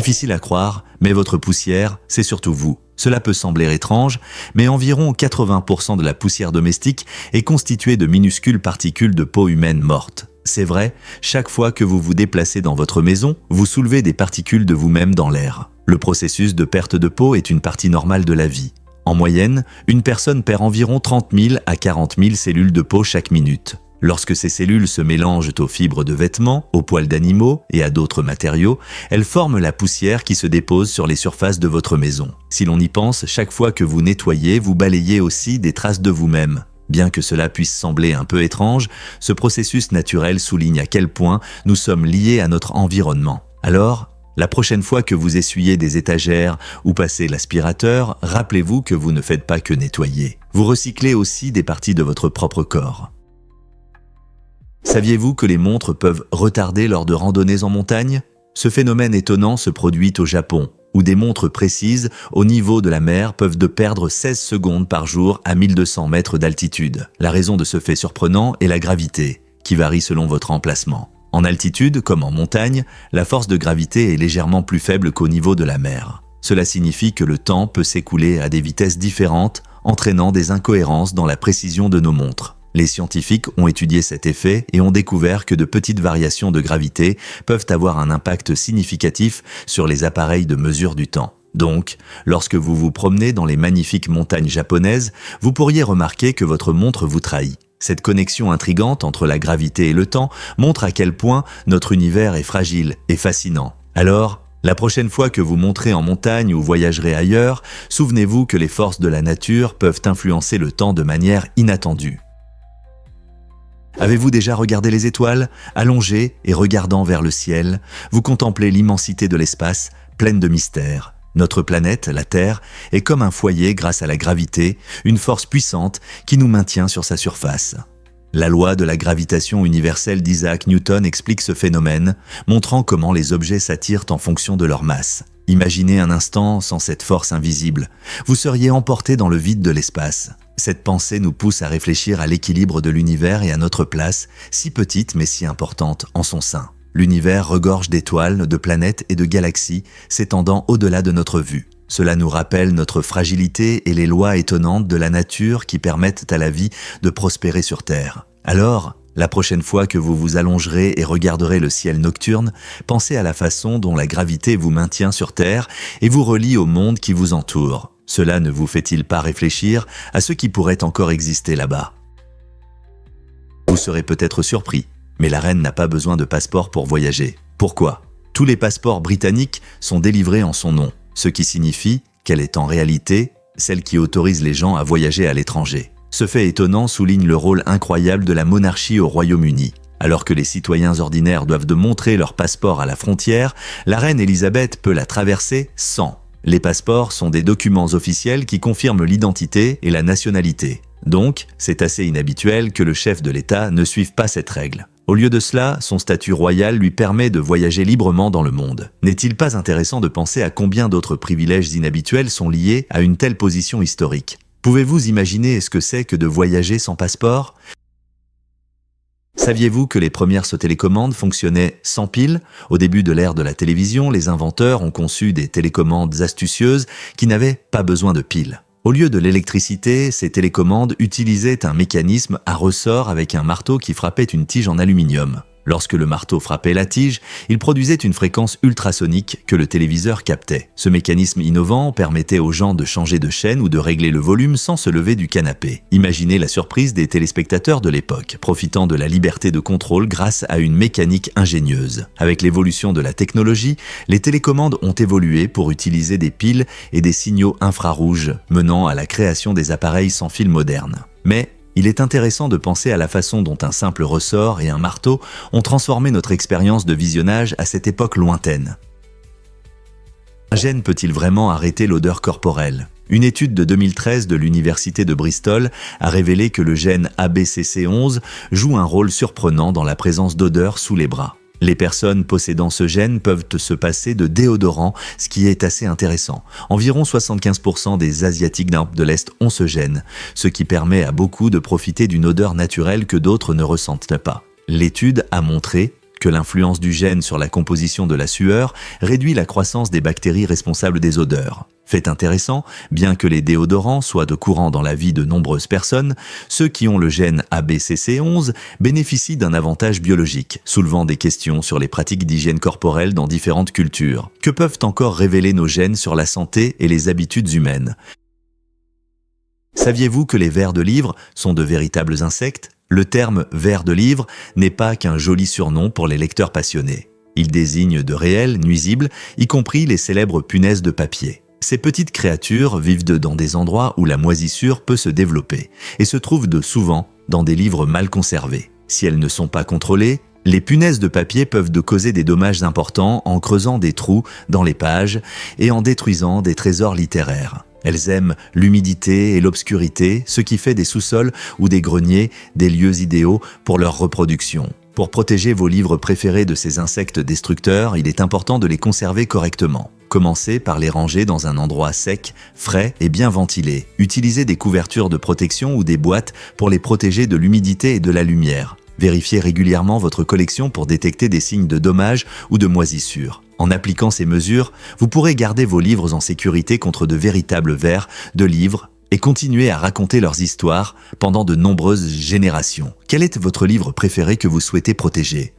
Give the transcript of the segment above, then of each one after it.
Difficile à croire, mais votre poussière, c'est surtout vous. Cela peut sembler étrange, mais environ 80% de la poussière domestique est constituée de minuscules particules de peau humaine morte. C'est vrai, chaque fois que vous vous déplacez dans votre maison, vous soulevez des particules de vous-même dans l'air. Le processus de perte de peau est une partie normale de la vie. En moyenne, une personne perd environ 30 000 à 40 000 cellules de peau chaque minute. Lorsque ces cellules se mélangent aux fibres de vêtements, aux poils d'animaux et à d'autres matériaux, elles forment la poussière qui se dépose sur les surfaces de votre maison. Si l'on y pense, chaque fois que vous nettoyez, vous balayez aussi des traces de vous-même. Bien que cela puisse sembler un peu étrange, ce processus naturel souligne à quel point nous sommes liés à notre environnement. Alors, la prochaine fois que vous essuyez des étagères ou passez l'aspirateur, rappelez-vous que vous ne faites pas que nettoyer. Vous recyclez aussi des parties de votre propre corps. Saviez-vous que les montres peuvent retarder lors de randonnées en montagne? Ce phénomène étonnant se produit au Japon, où des montres précises au niveau de la mer peuvent perdre 16 secondes par jour à 1200 mètres d'altitude. La raison de ce fait surprenant est la gravité, qui varie selon votre emplacement. En altitude, comme en montagne, la force de gravité est légèrement plus faible qu'au niveau de la mer. Cela signifie que le temps peut s'écouler à des vitesses différentes, entraînant des incohérences dans la précision de nos montres. Les scientifiques ont étudié cet effet et ont découvert que de petites variations de gravité peuvent avoir un impact significatif sur les appareils de mesure du temps. Donc, lorsque vous vous promenez dans les magnifiques montagnes japonaises, vous pourriez remarquer que votre montre vous trahit. Cette connexion intrigante entre la gravité et le temps montre à quel point notre univers est fragile et fascinant. Alors, la prochaine fois que vous monterez en montagne ou voyagerez ailleurs, souvenez-vous que les forces de la nature peuvent influencer le temps de manière inattendue. Avez-vous déjà regardé les étoiles? Allongé et regardant vers le ciel, vous contemplez l'immensité de l'espace, pleine de mystères. Notre planète, la Terre, est comme un foyer grâce à la gravité, une force puissante qui nous maintient sur sa surface. La loi de la gravitation universelle d'Isaac Newton explique ce phénomène, montrant comment les objets s'attirent en fonction de leur masse. Imaginez un instant sans cette force invisible. Vous seriez emporté dans le vide de l'espace. Cette pensée nous pousse à réfléchir à l'équilibre de l'univers et à notre place, si petite mais si importante, en son sein. L'univers regorge d'étoiles, de planètes et de galaxies s'étendant au-delà de notre vue. Cela nous rappelle notre fragilité et les lois étonnantes de la nature qui permettent à la vie de prospérer sur Terre. Alors, la prochaine fois que vous vous allongerez et regarderez le ciel nocturne, pensez à la façon dont la gravité vous maintient sur Terre et vous relie au monde qui vous entoure. Cela ne vous fait-il pas réfléchir à ce qui pourrait encore exister là-bas? Vous serez peut-être surpris, mais la reine n'a pas besoin de passeport pour voyager. Pourquoi? Tous les passeports britanniques sont délivrés en son nom, ce qui signifie qu'elle est en réalité celle qui autorise les gens à voyager à l'étranger. Ce fait étonnant souligne le rôle incroyable de la monarchie au Royaume-Uni. Alors que les citoyens ordinaires doivent montrer leur passeport à la frontière, la reine Elisabeth peut la traverser sans. Les passeports sont des documents officiels qui confirment l'identité et la nationalité. Donc, c'est assez inhabituel que le chef de l'État ne suive pas cette règle. Au lieu de cela, son statut royal lui permet de voyager librement dans le monde. N'est-il pas intéressant de penser à combien d'autres privilèges inhabituels sont liés à une telle position historique? Pouvez-vous imaginer ce que c'est que de voyager sans passeport? Saviez-vous que les premières télécommandes fonctionnaient sans pile? Au début de l'ère de la télévision, les inventeurs ont conçu des télécommandes astucieuses qui n'avaient pas besoin de piles. Au lieu de l'électricité, ces télécommandes utilisaient un mécanisme à ressort avec un marteau qui frappait une tige en aluminium. Lorsque le marteau frappait la tige, il produisait une fréquence ultrasonique que le téléviseur captait. Ce mécanisme innovant permettait aux gens de changer de chaîne ou de régler le volume sans se lever du canapé. Imaginez la surprise des téléspectateurs de l'époque, profitant de la liberté de contrôle grâce à une mécanique ingénieuse. Avec l'évolution de la technologie, les télécommandes ont évolué pour utiliser des piles et des signaux infrarouges, menant à la création des appareils sans fil modernes. Mais il est intéressant de penser à la façon dont un simple ressort et un marteau ont transformé notre expérience de visionnage à cette époque lointaine. Un gène peut-il vraiment arrêter l'odeur corporelle? Une étude de 2013 de l'université de Bristol a révélé que le gène ABCC11 joue un rôle surprenant dans la présence d'odeurs sous les bras. Les personnes possédant ce gène peuvent se passer de déodorant, ce qui est assez intéressant. Environ 75% des Asiatiques d'Europe de l'Est ont ce gène, ce qui permet à beaucoup de profiter d'une odeur naturelle que d'autres ne ressentent pas. L'étude a montré que l'influence du gène sur la composition de la sueur réduit la croissance des bactéries responsables des odeurs. Fait intéressant, bien que les déodorants soient de courant dans la vie de nombreuses personnes, ceux qui ont le gène ABCC11 bénéficient d'un avantage biologique, soulevant des questions sur les pratiques d'hygiène corporelle dans différentes cultures. Que peuvent encore révéler nos gènes sur la santé et les habitudes humaines ? Saviez-vous que les vers de livre sont de véritables insectes ? Le terme « vers de livre » n'est pas qu'un joli surnom pour les lecteurs passionnés. Il désigne de réels nuisibles, y compris les célèbres punaises de papier. Ces petites créatures vivent dans des endroits où la moisissure peut se développer et se trouvent souvent dans des livres mal conservés. Si elles ne sont pas contrôlées, les punaises de papier peuvent causer des dommages importants en creusant des trous dans les pages et en détruisant des trésors littéraires. Elles aiment l'humidité et l'obscurité, ce qui fait des sous-sols ou des greniers des lieux idéaux pour leur reproduction. Pour protéger vos livres préférés de ces insectes destructeurs, il est important de les conserver correctement. Commencez par les ranger dans un endroit sec, frais et bien ventilé. Utilisez des couvertures de protection ou des boîtes pour les protéger de l'humidité et de la lumière. Vérifiez régulièrement votre collection pour détecter des signes de dommages ou de moisissure. En appliquant ces mesures, vous pourrez garder vos livres en sécurité contre de véritables vers de livres et continuer à raconter leurs histoires pendant de nombreuses générations. Quel est votre livre préféré que vous souhaitez protéger ?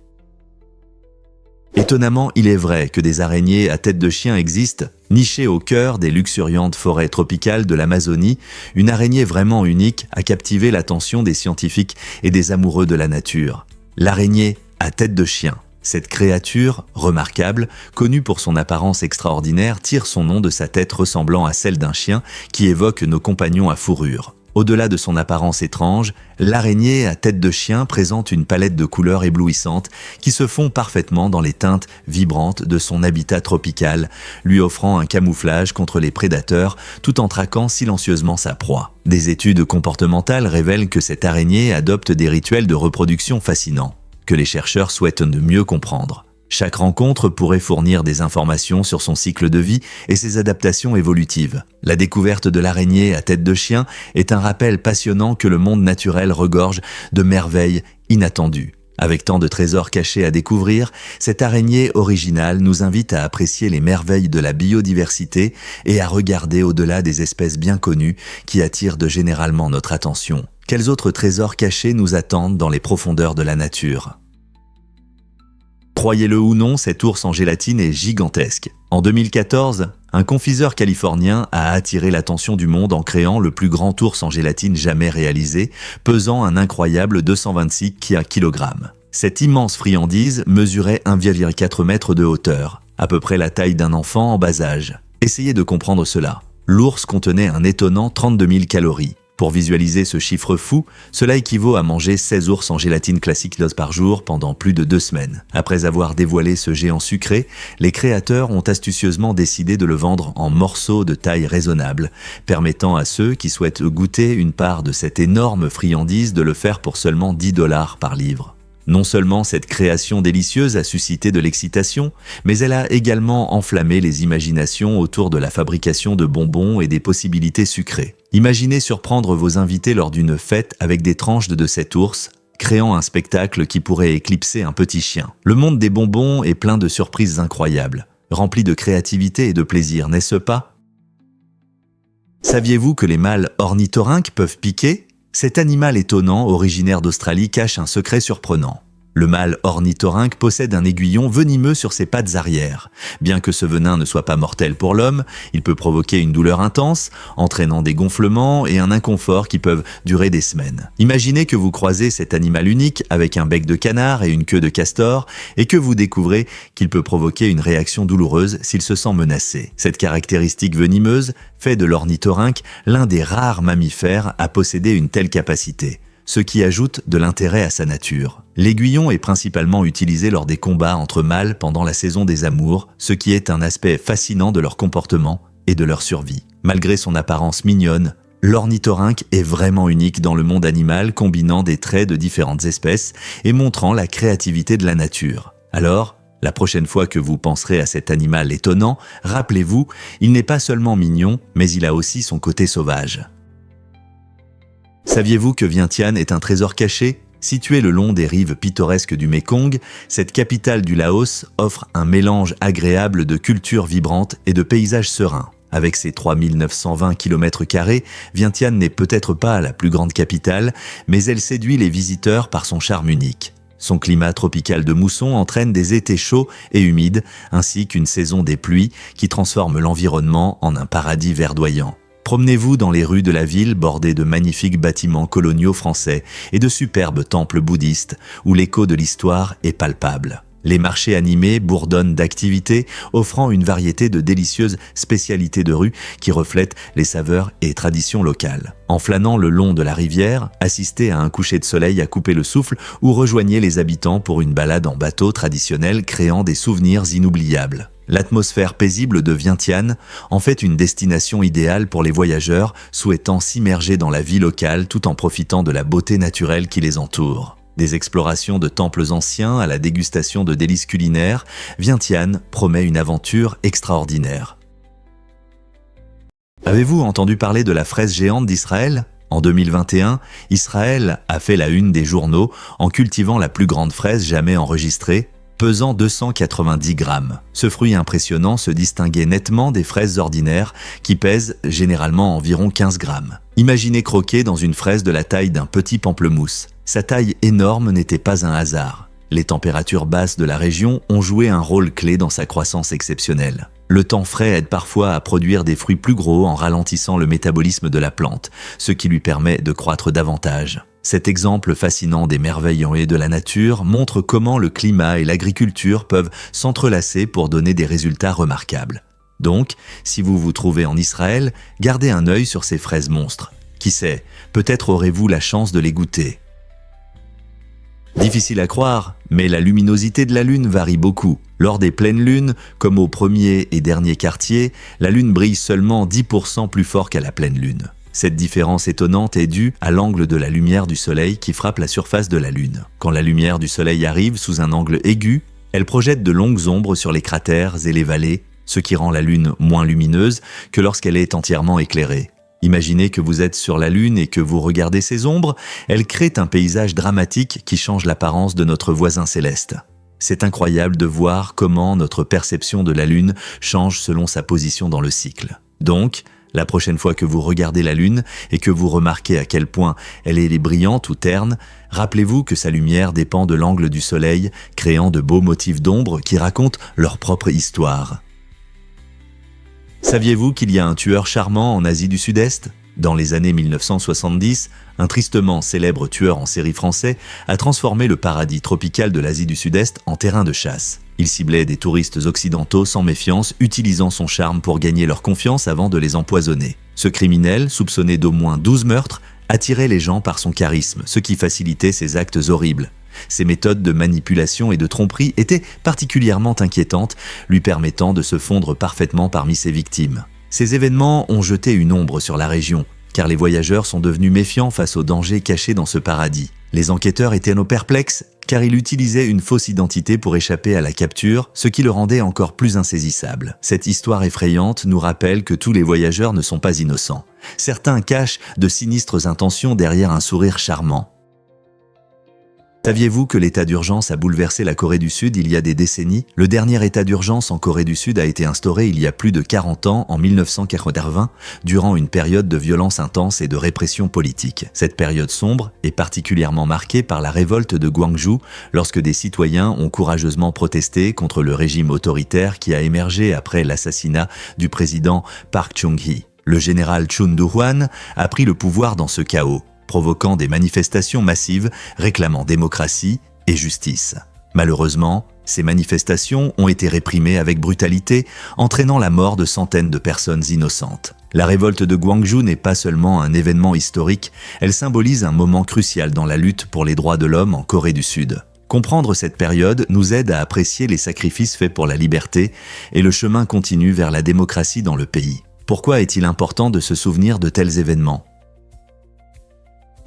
Étonnamment, il est vrai que des araignées à tête de chien existent. Nichée au cœur des luxuriantes forêts tropicales de l'Amazonie, une araignée vraiment unique a captivé l'attention des scientifiques et des amoureux de la nature. L'araignée à tête de chien. Cette créature, remarquable, connue pour son apparence extraordinaire, tire son nom de sa tête ressemblant à celle d'un chien qui évoque nos compagnons à fourrure. Au-delà de son apparence étrange, l'araignée à tête de chien présente une palette de couleurs éblouissantes qui se fond parfaitement dans les teintes vibrantes de son habitat tropical, lui offrant un camouflage contre les prédateurs tout en traquant silencieusement sa proie. Des études comportementales révèlent que cette araignée adopte des rituels de reproduction fascinants, que les chercheurs souhaitent de mieux comprendre. Chaque rencontre pourrait fournir des informations sur son cycle de vie et ses adaptations évolutives. La découverte de l'araignée à tête de chien est un rappel passionnant que le monde naturel regorge de merveilles inattendues. Avec tant de trésors cachés à découvrir, cette araignée originale nous invite à apprécier les merveilles de la biodiversité et à regarder au-delà des espèces bien connues qui attirent généralement notre attention. Quels autres trésors cachés nous attendent dans les profondeurs de la nature ? Croyez-le ou non, cet ours en gélatine est gigantesque. En 2014, un confiseur californien a attiré l'attention du monde en créant le plus grand ours en gélatine jamais réalisé, pesant un incroyable 226 kg. Cette immense friandise mesurait 1,4 m de hauteur, à peu près la taille d'un enfant en bas âge. Essayez de comprendre cela. L'ours contenait un étonnant 32 000 calories. Pour visualiser ce chiffre fou, cela équivaut à manger 16 ours en gélatine classique par jour pendant plus de 2 semaines. Après avoir dévoilé ce géant sucré, les créateurs ont astucieusement décidé de le vendre en morceaux de taille raisonnable, permettant à ceux qui souhaitent goûter une part de cette énorme friandise de le faire pour seulement $10 par livre. Non seulement cette création délicieuse a suscité de l'excitation, mais elle a également enflammé les imaginations autour de la fabrication de bonbons et des possibilités sucrées. Imaginez surprendre vos invités lors d'une fête avec des tranches de cet ours, créant un spectacle qui pourrait éclipser un petit chien. Le monde des bonbons est plein de surprises incroyables, rempli de créativité et de plaisir, n'est-ce pas ? Saviez-vous que les mâles ornithorynques peuvent piquer ? Cet animal étonnant, originaire d'Australie, cache un secret surprenant. Le mâle ornithorynque possède un aiguillon venimeux sur ses pattes arrière. Bien que ce venin ne soit pas mortel pour l'homme, il peut provoquer une douleur intense, entraînant des gonflements et un inconfort qui peuvent durer des semaines. Imaginez que vous croisez cet animal unique avec un bec de canard et une queue de castor et que vous découvrez qu'il peut provoquer une réaction douloureuse s'il se sent menacé. Cette caractéristique venimeuse fait de l'ornithorynque l'un des rares mammifères à posséder une telle capacité, ce qui ajoute de l'intérêt à sa nature. L'aiguillon est principalement utilisé lors des combats entre mâles pendant la saison des amours, ce qui est un aspect fascinant de leur comportement et de leur survie. Malgré son apparence mignonne, l'ornithorynque est vraiment unique dans le monde animal, combinant des traits de différentes espèces et montrant la créativité de la nature. Alors, la prochaine fois que vous penserez à cet animal étonnant, rappelez-vous, il n'est pas seulement mignon, mais il a aussi son côté sauvage. Saviez-vous que Vientiane est un trésor caché ? Située le long des rives pittoresques du Mékong, cette capitale du Laos offre un mélange agréable de cultures vibrantes et de paysages sereins. Avec ses 3920 km², Vientiane n'est peut-être pas la plus grande capitale, mais elle séduit les visiteurs par son charme unique. Son climat tropical de mousson entraîne des étés chauds et humides, ainsi qu'une saison des pluies qui transforme l'environnement en un paradis verdoyant. Promenez-vous dans les rues de la ville bordées de magnifiques bâtiments coloniaux français et de superbes temples bouddhistes où l'écho de l'histoire est palpable. Les marchés animés bourdonnent d'activités, offrant une variété de délicieuses spécialités de rue qui reflètent les saveurs et traditions locales. En flânant le long de la rivière, assistez à un coucher de soleil à couper le souffle ou rejoignez les habitants pour une balade en bateau traditionnel créant des souvenirs inoubliables. L'atmosphère paisible de Vientiane en fait une destination idéale pour les voyageurs souhaitant s'immerger dans la vie locale tout en profitant de la beauté naturelle qui les entoure. Des explorations de temples anciens à la dégustation de délices culinaires, Vientiane promet une aventure extraordinaire. Avez-vous entendu parler de la fraise géante d'Israël ? En 2021, Israël a fait la une des journaux en cultivant la plus grande fraise jamais enregistrée, pesant 290 grammes. Ce fruit impressionnant se distinguait nettement des fraises ordinaires qui pèsent généralement environ 15 grammes. Imaginez croquer dans une fraise de la taille d'un petit pamplemousse. Sa taille énorme n'était pas un hasard. Les températures basses de la région ont joué un rôle clé dans sa croissance exceptionnelle. Le temps frais aide parfois à produire des fruits plus gros en ralentissant le métabolisme de la plante, ce qui lui permet de croître davantage. Cet exemple fascinant des merveilles en haie de la nature montre comment le climat et l'agriculture peuvent s'entrelacer pour donner des résultats remarquables. Donc, si vous vous trouvez en Israël, gardez un œil sur ces fraises monstres. Qui sait, peut-être aurez-vous la chance de les goûter. Difficile à croire, mais la luminosité de la Lune varie beaucoup. Lors des pleines lunes, comme au premier et dernier quartier, la Lune brille seulement 10% plus fort qu'à la pleine Lune. Cette différence étonnante est due à l'angle de la lumière du Soleil qui frappe la surface de la Lune. Quand la lumière du Soleil arrive sous un angle aigu, elle projette de longues ombres sur les cratères et les vallées, ce qui rend la Lune moins lumineuse que lorsqu'elle est entièrement éclairée. Imaginez que vous êtes sur la Lune et que vous regardez ces ombres, elles créent un paysage dramatique qui change l'apparence de notre voisin céleste. C'est incroyable de voir comment notre perception de la Lune change selon sa position dans le cycle. Donc, la prochaine fois que vous regardez la Lune et que vous remarquez à quel point elle est brillante ou terne, rappelez-vous que sa lumière dépend de l'angle du Soleil, créant de beaux motifs d'ombre qui racontent leur propre histoire. Saviez-vous qu'il y a un tueur charmant en Asie du Sud-Est ? Dans les années 1970, un tristement célèbre tueur en série français a transformé le paradis tropical de l'Asie du Sud-Est en terrain de chasse. Il ciblait des touristes occidentaux sans méfiance, utilisant son charme pour gagner leur confiance avant de les empoisonner. Ce criminel, soupçonné d'au moins 12 meurtres, attirait les gens par son charisme, ce qui facilitait ses actes horribles. Ses méthodes de manipulation et de tromperie étaient particulièrement inquiétantes, lui permettant de se fondre parfaitement parmi ses victimes. Ces événements ont jeté une ombre sur la région, car les voyageurs sont devenus méfiants face aux dangers cachés dans ce paradis. Les enquêteurs étaient perplexes, car il utilisait une fausse identité pour échapper à la capture, ce qui le rendait encore plus insaisissable. Cette histoire effrayante nous rappelle que tous les voyageurs ne sont pas innocents. Certains cachent de sinistres intentions derrière un sourire charmant. Saviez-vous que l'état d'urgence a bouleversé la Corée du Sud il y a des décennies ? Le dernier état d'urgence en Corée du Sud a été instauré il y a plus de 40 ans, en 1980, durant une période de violence intense et de répression politique. Cette période sombre est particulièrement marquée par la révolte de Gwangju, lorsque des citoyens ont courageusement protesté contre le régime autoritaire qui a émergé après l'assassinat du président Park Chung-hee. Le général Chun Doo-hwan a pris le pouvoir dans ce chaos, provoquant des manifestations massives réclamant démocratie et justice. Malheureusement, ces manifestations ont été réprimées avec brutalité, entraînant la mort de centaines de personnes innocentes. La révolte de Gwangju n'est pas seulement un événement historique, elle symbolise un moment crucial dans la lutte pour les droits de l'homme en Corée du Sud. Comprendre cette période nous aide à apprécier les sacrifices faits pour la liberté et le chemin continu vers la démocratie dans le pays. Pourquoi est-il important de se souvenir de tels événements ?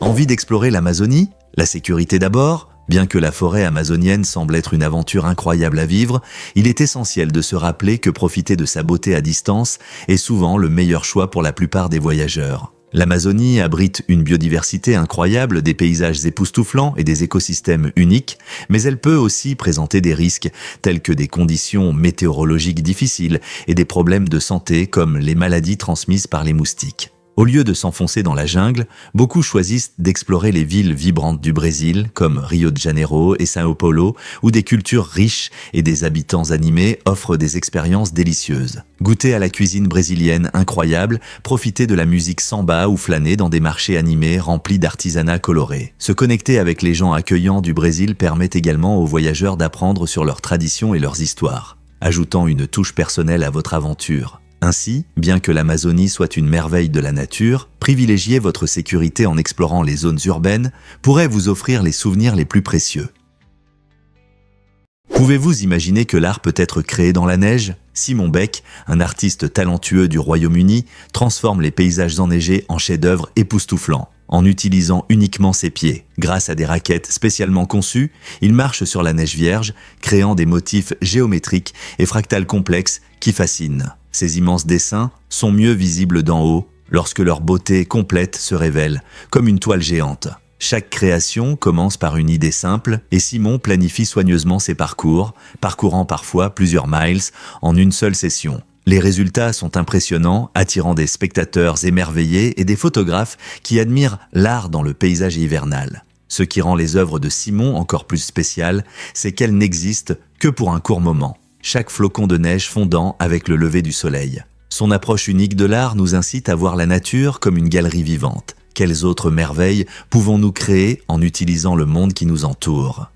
Envie d'explorer l'Amazonie ? La sécurité d'abord ? Bien que la forêt amazonienne semble être une aventure incroyable à vivre, il est essentiel de se rappeler que profiter de sa beauté à distance est souvent le meilleur choix pour la plupart des voyageurs. L'Amazonie abrite une biodiversité incroyable, des paysages époustouflants et des écosystèmes uniques, mais elle peut aussi présenter des risques tels que des conditions météorologiques difficiles et des problèmes de santé comme les maladies transmises par les moustiques. Au lieu de s'enfoncer dans la jungle, beaucoup choisissent d'explorer les villes vibrantes du Brésil, comme Rio de Janeiro et São Paulo, où des cultures riches et des habitants animés offrent des expériences délicieuses. Goûter à la cuisine brésilienne incroyable, profiter de la musique samba ou flâner dans des marchés animés remplis d'artisanat coloré. Se connecter avec les gens accueillants du Brésil permet également aux voyageurs d'apprendre sur leurs traditions et leurs histoires, ajoutant une touche personnelle à votre aventure. Ainsi, bien que l'Amazonie soit une merveille de la nature, privilégier votre sécurité en explorant les zones urbaines pourrait vous offrir les souvenirs les plus précieux. Pouvez-vous imaginer que l'art peut être créé dans la neige ? Simon Beck, un artiste talentueux du Royaume-Uni, transforme les paysages enneigés en chefs-d'œuvre époustouflants. En utilisant uniquement ses pieds, grâce à des raquettes spécialement conçues, il marche sur la neige vierge, créant des motifs géométriques et fractales complexes qui fascinent. Ces immenses dessins sont mieux visibles d'en haut, lorsque leur beauté complète se révèle, comme une toile géante. Chaque création commence par une idée simple et Simon planifie soigneusement ses parcours, parcourant parfois plusieurs miles en une seule session. Les résultats sont impressionnants, attirant des spectateurs émerveillés et des photographes qui admirent l'art dans le paysage hivernal. Ce qui rend les œuvres de Simon encore plus spéciales, c'est qu'elles n'existent que pour un court moment. Chaque flocon de neige fondant avec le lever du soleil. Son approche unique de l'art nous incite à voir la nature comme une galerie vivante. Quelles autres merveilles pouvons-nous créer en utilisant le monde qui nous entoure ?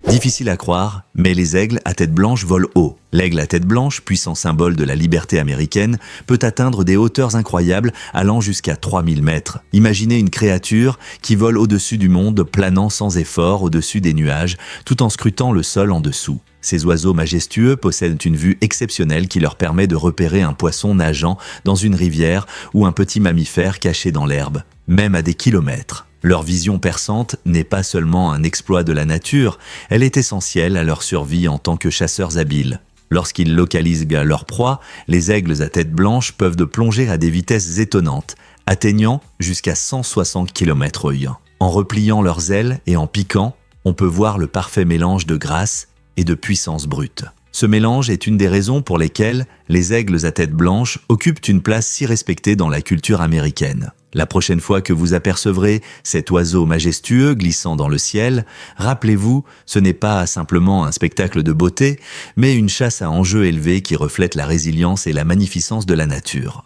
Difficile à croire, mais les aigles à tête blanche volent haut. L'aigle à tête blanche, puissant symbole de la liberté américaine, peut atteindre des hauteurs incroyables allant jusqu'à 3000 mètres. Imaginez une créature qui vole au-dessus du monde, planant sans effort au-dessus des nuages, tout en scrutant le sol en dessous. Ces oiseaux majestueux possèdent une vue exceptionnelle qui leur permet de repérer un poisson nageant dans une rivière ou un petit mammifère caché dans l'herbe, même à des kilomètres. Leur vision perçante n'est pas seulement un exploit de la nature, elle est essentielle à leur survie en tant que chasseurs habiles. Lorsqu'ils localisent leur proie, les aigles à tête blanche peuvent plonger à des vitesses étonnantes, atteignant jusqu'à 160 km/h. En repliant leurs ailes et en piquant, on peut voir le parfait mélange de grâce et de puissance brute. Ce mélange est une des raisons pour lesquelles les aigles à tête blanche occupent une place si respectée dans la culture américaine. La prochaine fois que vous apercevrez cet oiseau majestueux glissant dans le ciel, rappelez-vous, ce n'est pas simplement un spectacle de beauté, mais une chasse à enjeux élevés qui reflète la résilience et la magnificence de la nature.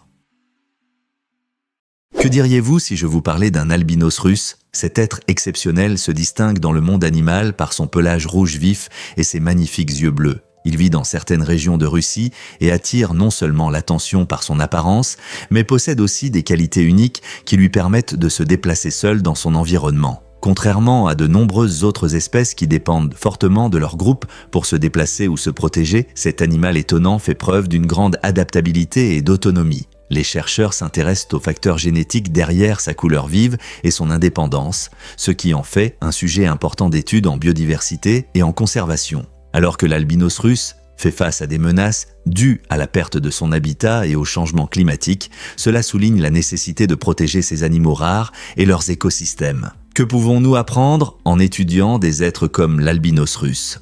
Que diriez-vous si je vous parlais d'un albinos russe ? Cet être exceptionnel se distingue dans le monde animal par son pelage rouge vif et ses magnifiques yeux bleus. Il vit dans certaines régions de Russie et attire non seulement l'attention par son apparence, mais possède aussi des qualités uniques qui lui permettent de se déplacer seul dans son environnement. Contrairement à de nombreuses autres espèces qui dépendent fortement de leur groupe pour se déplacer ou se protéger, cet animal étonnant fait preuve d'une grande adaptabilité et d'autonomie. Les chercheurs s'intéressent aux facteurs génétiques derrière sa couleur vive et son indépendance, ce qui en fait un sujet important d'étude en biodiversité et en conservation. Alors que l'albinos russe fait face à des menaces dues à la perte de son habitat et au changement climatique, cela souligne la nécessité de protéger ces animaux rares et leurs écosystèmes. Que pouvons-nous apprendre en étudiant des êtres comme l'albinos russe ?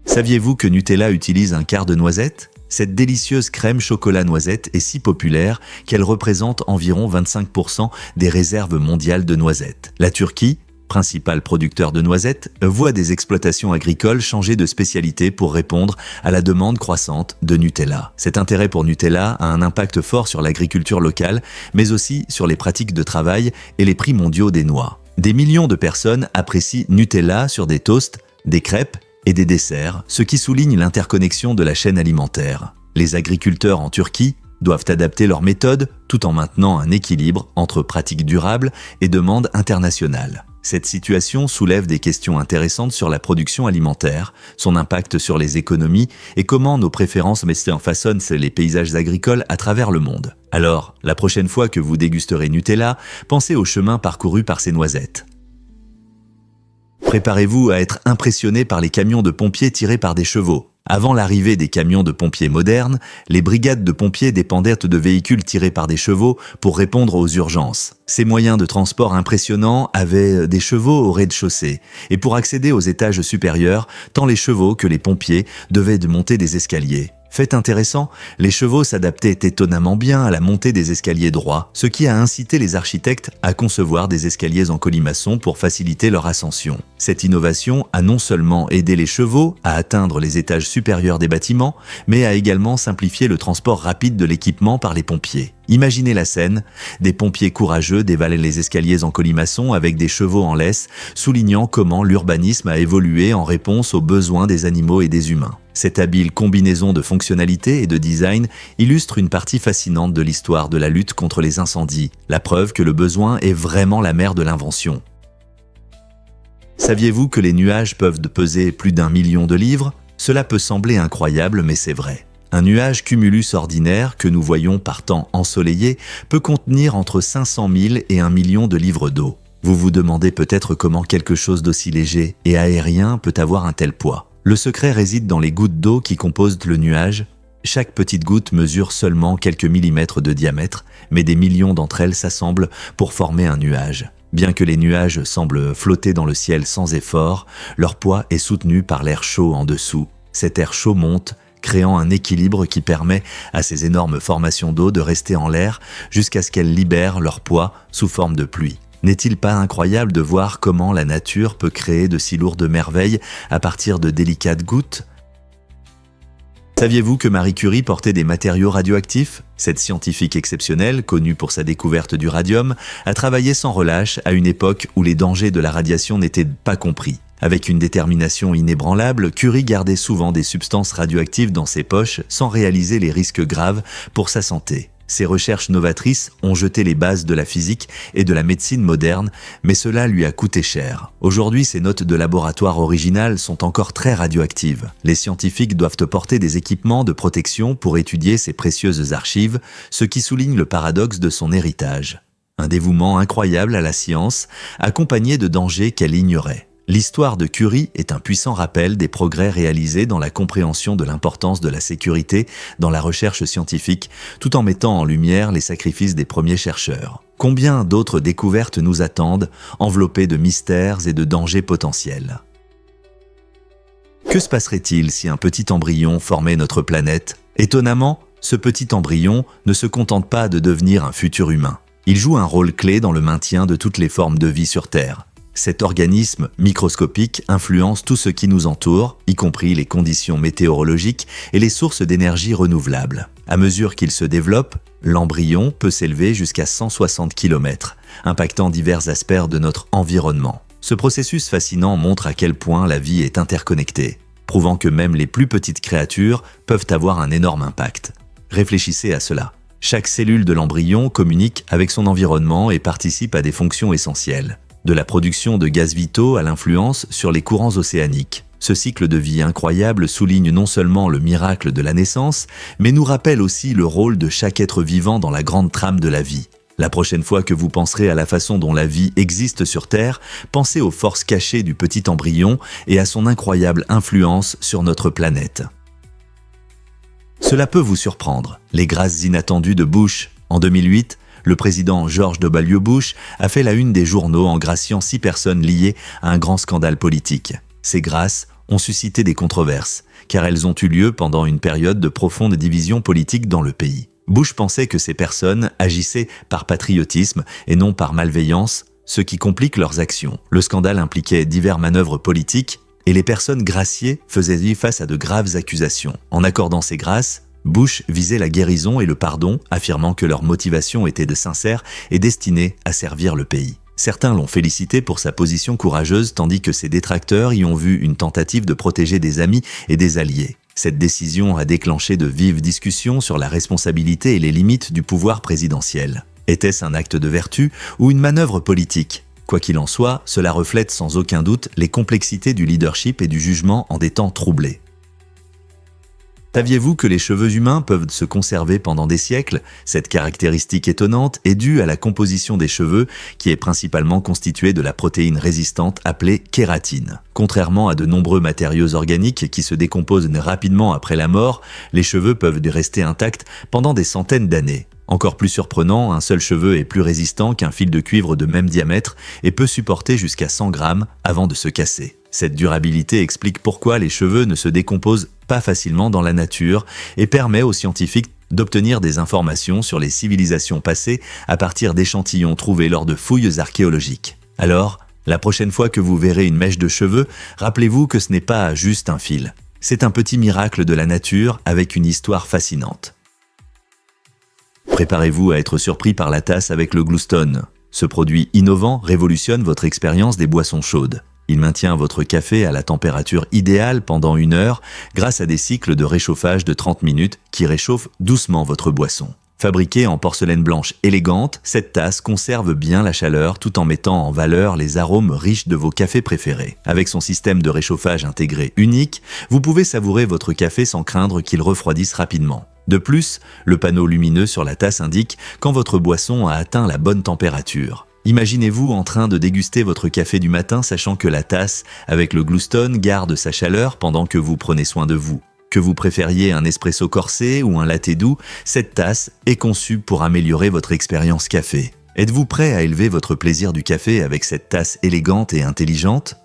Saviez-vous que Nutella utilise un quart de noisette ? Cette délicieuse crème chocolat-noisette est si populaire qu'elle représente environ 25% des réserves mondiales de noisettes. La Turquie, principal producteur de noisettes, voit des exploitations agricoles changer de spécialité pour répondre à la demande croissante de Nutella. Cet intérêt pour Nutella a un impact fort sur l'agriculture locale, mais aussi sur les pratiques de travail et les prix mondiaux des noix. Des millions de personnes apprécient Nutella sur des toasts, des crêpes et des desserts, ce qui souligne l'interconnexion de la chaîne alimentaire. Les agriculteurs en Turquie doivent adapter leurs méthodes tout en maintenant un équilibre entre pratiques durables et demandes internationales. Cette situation soulève des questions intéressantes sur la production alimentaire, son impact sur les économies et comment nos préférences façonnent les paysages agricoles à travers le monde. Alors, la prochaine fois que vous dégusterez Nutella, pensez au chemin parcouru par ces noisettes. Préparez-vous à être impressionné par les camions de pompiers tirés par des chevaux. Avant l'arrivée des camions de pompiers modernes, les brigades de pompiers dépendaient de véhicules tirés par des chevaux pour répondre aux urgences. Ces moyens de transport impressionnants avaient des chevaux au rez-de-chaussée, et pour accéder aux étages supérieurs, tant les chevaux que les pompiers devaient monter des escaliers. Fait intéressant, les chevaux s'adaptaient étonnamment bien à la montée des escaliers droits, ce qui a incité les architectes à concevoir des escaliers en colimaçon pour faciliter leur ascension. Cette innovation a non seulement aidé les chevaux à atteindre les étages supérieurs des bâtiments, mais a également simplifié le transport rapide de l'équipement par les pompiers. Imaginez la scène, des pompiers courageux dévalaient les escaliers en colimaçon avec des chevaux en laisse, soulignant comment l'urbanisme a évolué en réponse aux besoins des animaux et des humains. Cette habile combinaison de fonctionnalité et de design illustre une partie fascinante de l'histoire de la lutte contre les incendies, la preuve que le besoin est vraiment la mère de l'invention. Saviez-vous que les nuages peuvent peser plus d'1 million de livres ? Cela peut sembler incroyable, mais c'est vrai. Un nuage cumulus ordinaire que nous voyons par temps ensoleillé peut contenir entre 500 000 et 1 million de livres d'eau. Vous vous demandez peut-être comment quelque chose d'aussi léger et aérien peut avoir un tel poids. Le secret réside dans les gouttes d'eau qui composent le nuage. Chaque petite goutte mesure seulement quelques millimètres de diamètre, mais des millions d'entre elles s'assemblent pour former un nuage. Bien que les nuages semblent flotter dans le ciel sans effort, leur poids est soutenu par l'air chaud en dessous. Cet air chaud monte, créant un équilibre qui permet à ces énormes formations d'eau de rester en l'air jusqu'à ce qu'elles libèrent leur poids sous forme de pluie. N'est-il pas incroyable de voir comment la nature peut créer de si lourdes merveilles à partir de délicates gouttes ? Saviez-vous que Marie Curie portait des matériaux radioactifs ? Cette scientifique exceptionnelle, connue pour sa découverte du radium, a travaillé sans relâche à une époque où les dangers de la radiation n'étaient pas compris. Avec une détermination inébranlable, Curie gardait souvent des substances radioactives dans ses poches sans réaliser les risques graves pour sa santé. Ses recherches novatrices ont jeté les bases de la physique et de la médecine moderne, mais cela lui a coûté cher. Aujourd'hui, ses notes de laboratoire originales sont encore très radioactives. Les scientifiques doivent porter des équipements de protection pour étudier ces précieuses archives, ce qui souligne le paradoxe de son héritage. Un dévouement incroyable à la science, accompagné de dangers qu'elle ignorait. L'histoire de Curie est un puissant rappel des progrès réalisés dans la compréhension de l'importance de la sécurité dans la recherche scientifique, tout en mettant en lumière les sacrifices des premiers chercheurs. Combien d'autres découvertes nous attendent, enveloppées de mystères et de dangers potentiels ? Que se passerait-il si un petit embryon formait notre planète ? Étonnamment, ce petit embryon ne se contente pas de devenir un futur humain. Il joue un rôle clé dans le maintien de toutes les formes de vie sur Terre. Cet organisme microscopique influence tout ce qui nous entoure, y compris les conditions météorologiques et les sources d'énergie renouvelables. À mesure qu'il se développe, l'embryon peut s'élever jusqu'à 160 km, impactant divers aspects de notre environnement. Ce processus fascinant montre à quel point la vie est interconnectée, prouvant que même les plus petites créatures peuvent avoir un énorme impact. Réfléchissez à cela. Chaque cellule de l'embryon communique avec son environnement et participe à des fonctions essentielles. De la production de gaz vitaux à l'influence sur les courants océaniques. Ce cycle de vie incroyable souligne non seulement le miracle de la naissance, mais nous rappelle aussi le rôle de chaque être vivant dans la grande trame de la vie. La prochaine fois que vous penserez à la façon dont la vie existe sur Terre, pensez aux forces cachées du petit embryon et à son incroyable influence sur notre planète. Cela peut vous surprendre. Les grâces inattendues de Bush. En 2008, le président George W. Bush a fait la une des journaux en graciant 6 personnes liées à un grand scandale politique. Ces grâces ont suscité des controverses, car elles ont eu lieu pendant une période de profonde division politique dans le pays. Bush pensait que ces personnes agissaient par patriotisme et non par malveillance, ce qui complique leurs actions. Le scandale impliquait diverses manœuvres politiques et les personnes graciées faisaient face à de graves accusations. En accordant ces grâces, Bush visait la guérison et le pardon, affirmant que leur motivation était de sincère et destinée à servir le pays. Certains l'ont félicité pour sa position courageuse, tandis que ses détracteurs y ont vu une tentative de protéger des amis et des alliés. Cette décision a déclenché de vives discussions sur la responsabilité et les limites du pouvoir présidentiel. Était-ce un acte de vertu ou une manœuvre politique ? Quoi qu'il en soit, cela reflète sans aucun doute les complexités du leadership et du jugement en des temps troublés. Saviez-vous que les cheveux humains peuvent se conserver pendant des siècles? Cette caractéristique étonnante est due à la composition des cheveux qui est principalement constituée de la protéine résistante appelée kératine. Contrairement à de nombreux matériaux organiques qui se décomposent rapidement après la mort, les cheveux peuvent rester intacts pendant des centaines d'années. Encore plus surprenant, un seul cheveu est plus résistant qu'un fil de cuivre de même diamètre et peut supporter jusqu'à 100 grammes avant de se casser. Cette durabilité explique pourquoi les cheveux ne se décomposent pas facilement dans la nature et permet aux scientifiques d'obtenir des informations sur les civilisations passées à partir d'échantillons trouvés lors de fouilles archéologiques. Alors, la prochaine fois que vous verrez une mèche de cheveux, rappelez-vous que ce n'est pas juste un fil. C'est un petit miracle de la nature avec une histoire fascinante. Préparez-vous à être surpris par la tasse avec le Gluestone. Ce produit innovant révolutionne votre expérience des boissons chaudes. Il maintient votre café à la température idéale pendant 1 heure grâce à des cycles de réchauffage de 30 minutes qui réchauffent doucement votre boisson. Fabriquée en porcelaine blanche élégante, cette tasse conserve bien la chaleur tout en mettant en valeur les arômes riches de vos cafés préférés. Avec son système de réchauffage intégré unique, vous pouvez savourer votre café sans craindre qu'il refroidisse rapidement. De plus, le panneau lumineux sur la tasse indique quand votre boisson a atteint la bonne température. Imaginez-vous en train de déguster votre café du matin sachant que la tasse avec le Gluestone garde sa chaleur pendant que vous prenez soin de vous. Que vous préfériez un espresso corsé ou un latte doux, cette tasse est conçue pour améliorer votre expérience café. Êtes-vous prêt à élever votre plaisir du café avec cette tasse élégante et intelligente?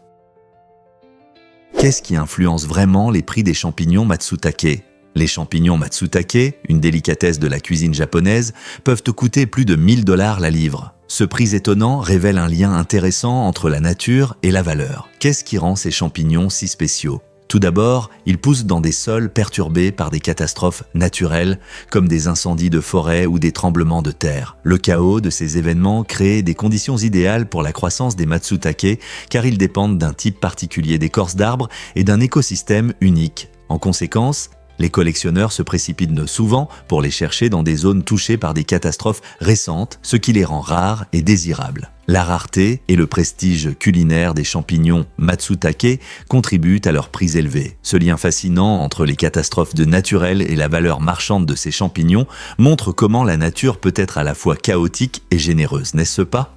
Qu'est-ce qui influence vraiment les prix des champignons Matsutake? Les champignons Matsutake, une délicatesse de la cuisine japonaise, peuvent te coûter plus de 1 000 $ la livre. Ce prix étonnant révèle un lien intéressant entre la nature et la valeur. Qu'est-ce qui rend ces champignons si spéciaux? Tout d'abord, ils poussent dans des sols perturbés par des catastrophes naturelles, comme des incendies de forêt ou des tremblements de terre. Le chaos de ces événements crée des conditions idéales pour la croissance des Matsutake, car ils dépendent d'un type particulier d'écorce d'arbres et d'un écosystème unique. En conséquence, les collectionneurs se précipitent souvent pour les chercher dans des zones touchées par des catastrophes récentes, ce qui les rend rares et désirables. La rareté et le prestige culinaire des champignons Matsutake contribuent à leur prix élevé. Ce lien fascinant entre les catastrophes naturelles et la valeur marchande de ces champignons montre comment la nature peut être à la fois chaotique et généreuse, n'est-ce pas?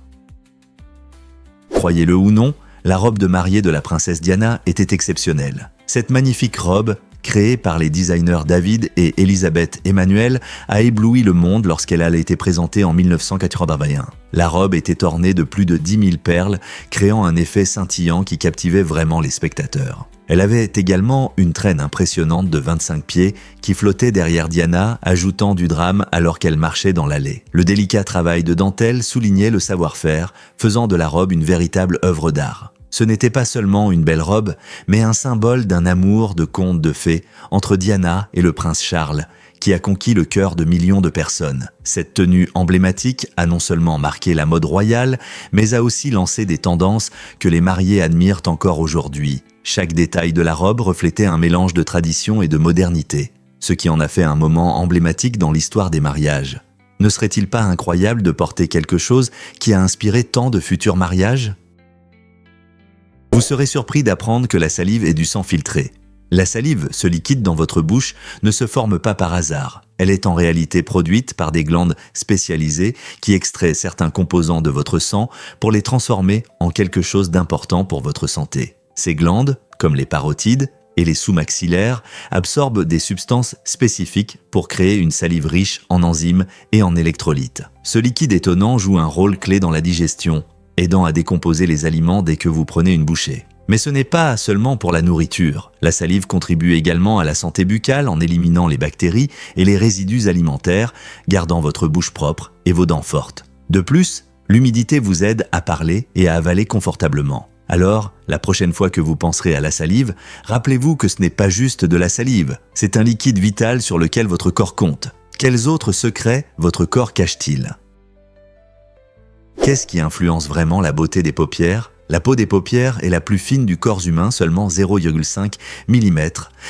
Croyez-le ou non, la robe de mariée de la princesse Diana était exceptionnelle. Cette magnifique robe, créée par les designers David et Elisabeth Emmanuel, a ébloui le monde lorsqu'elle a été présentée en 1981. La robe était ornée de plus de 10 000 perles, créant un effet scintillant qui captivait vraiment les spectateurs. Elle avait également une traîne impressionnante de 25 pieds qui flottait derrière Diana, ajoutant du drame alors qu'elle marchait dans l'allée. Le délicat travail de dentelle soulignait le savoir-faire, faisant de la robe une véritable œuvre d'art. Ce n'était pas seulement une belle robe, mais un symbole d'un amour de conte de fées entre Diana et le prince Charles, qui a conquis le cœur de millions de personnes. Cette tenue emblématique a non seulement marqué la mode royale, mais a aussi lancé des tendances que les mariés admirent encore aujourd'hui. Chaque détail de la robe reflétait un mélange de tradition et de modernité, ce qui en a fait un moment emblématique dans l'histoire des mariages. Ne serait-il pas incroyable de porter quelque chose qui a inspiré tant de futurs mariages ? Vous serez surpris d'apprendre que la salive est du sang filtré. La salive, ce liquide dans votre bouche, ne se forme pas par hasard. Elle est en réalité produite par des glandes spécialisées qui extraient certains composants de votre sang pour les transformer en quelque chose d'important pour votre santé. Ces glandes, comme les parotides et les sous-maxillaires, absorbent des substances spécifiques pour créer une salive riche en enzymes et en électrolytes. Ce liquide étonnant joue un rôle clé dans la digestion, aidant à décomposer les aliments dès que vous prenez une bouchée. Mais ce n'est pas seulement pour la nourriture. La salive contribue également à la santé buccale en éliminant les bactéries et les résidus alimentaires, gardant votre bouche propre et vos dents fortes. De plus, l'humidité vous aide à parler et à avaler confortablement. Alors, la prochaine fois que vous penserez à la salive, rappelez-vous que ce n'est pas juste de la salive. C'est un liquide vital sur lequel votre corps compte. Quels autres secrets votre corps cache-t-il ? Qu'est-ce qui influence vraiment la beauté des paupières ? La peau des paupières est la plus fine du corps humain, seulement 0,5 mm.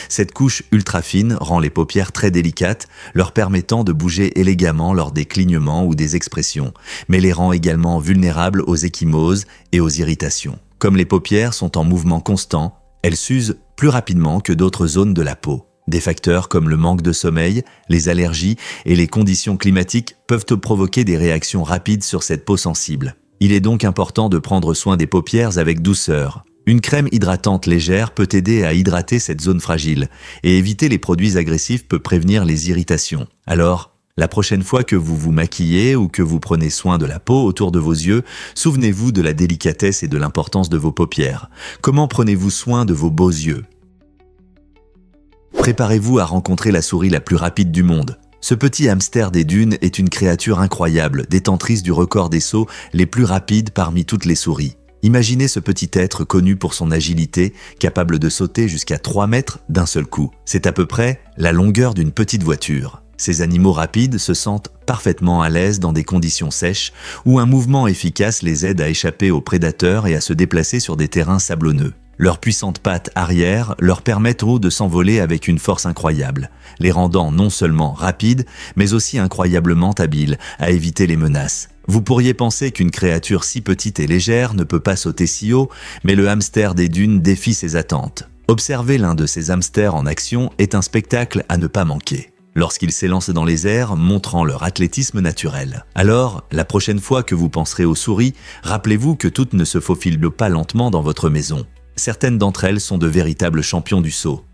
Cette couche ultra fine rend les paupières très délicates, leur permettant de bouger élégamment lors des clignements ou des expressions, mais les rend également vulnérables aux ecchymoses et aux irritations. Comme les paupières sont en mouvement constant, elles s'usent plus rapidement que d'autres zones de la peau. Des facteurs comme le manque de sommeil, les allergies et les conditions climatiques peuvent provoquer des réactions rapides sur cette peau sensible. Il est donc important de prendre soin des paupières avec douceur. Une crème hydratante légère peut aider à hydrater cette zone fragile et éviter les produits agressifs peut prévenir les irritations. Alors, la prochaine fois que vous vous maquillez ou que vous prenez soin de la peau autour de vos yeux, souvenez-vous de la délicatesse et de l'importance de vos paupières. Comment prenez-vous soin de vos beaux yeux ? Préparez-vous à rencontrer la souris la plus rapide du monde. Ce petit hamster des dunes est une créature incroyable, détentrice du record des sauts les plus rapides parmi toutes les souris. Imaginez ce petit être connu pour son agilité, capable de sauter jusqu'à 3 mètres d'un seul coup. C'est à peu près la longueur d'une petite voiture. Ces animaux rapides se sentent parfaitement à l'aise dans des conditions sèches où un mouvement efficace les aide à échapper aux prédateurs et à se déplacer sur des terrains sablonneux. Leurs puissantes pattes arrière leur permettent de s'envoler avec une force incroyable, les rendant non seulement rapides, mais aussi incroyablement habiles à éviter les menaces. Vous pourriez penser qu'une créature si petite et légère ne peut pas sauter si haut, mais le hamster des dunes défie ses attentes. Observer l'un de ces hamsters en action est un spectacle à ne pas manquer, lorsqu'ils s'élancent dans les airs, montrant leur athlétisme naturel. Alors, la prochaine fois que vous penserez aux souris, rappelez-vous que toutes ne se faufilent pas lentement dans votre maison. Certaines d'entre elles sont de véritables champions du saut.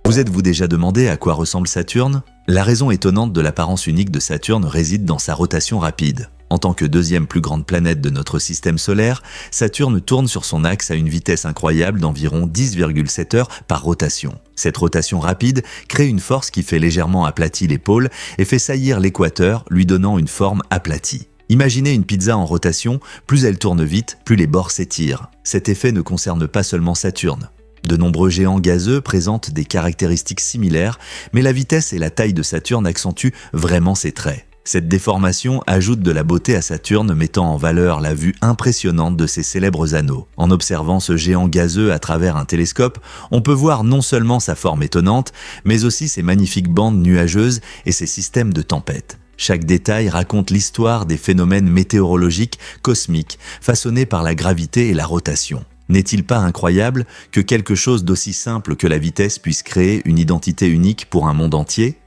Vous êtes-vous déjà demandé à quoi ressemble Saturne ? La raison étonnante de l'apparence unique de Saturne réside dans sa rotation rapide. En tant que deuxième plus grande planète de notre système solaire, Saturne tourne sur son axe à une vitesse incroyable d'environ 10,7 heures par rotation. Cette rotation rapide crée une force qui fait légèrement aplatir les pôles et fait saillir l'équateur, lui donnant une forme aplatie. Imaginez une pizza en rotation, plus elle tourne vite, plus les bords s'étirent. Cet effet ne concerne pas seulement Saturne. De nombreux géants gazeux présentent des caractéristiques similaires, mais la vitesse et la taille de Saturne accentuent vraiment ses traits. Cette déformation ajoute de la beauté à Saturne, mettant en valeur la vue impressionnante de ses célèbres anneaux. En observant ce géant gazeux à travers un télescope, on peut voir non seulement sa forme étonnante, mais aussi ses magnifiques bandes nuageuses et ses systèmes de tempêtes. Chaque détail raconte l'histoire des phénomènes météorologiques cosmiques façonnés par la gravité et la rotation. N'est-il pas incroyable que quelque chose d'aussi simple que la vitesse puisse créer une identité unique pour un monde entier ?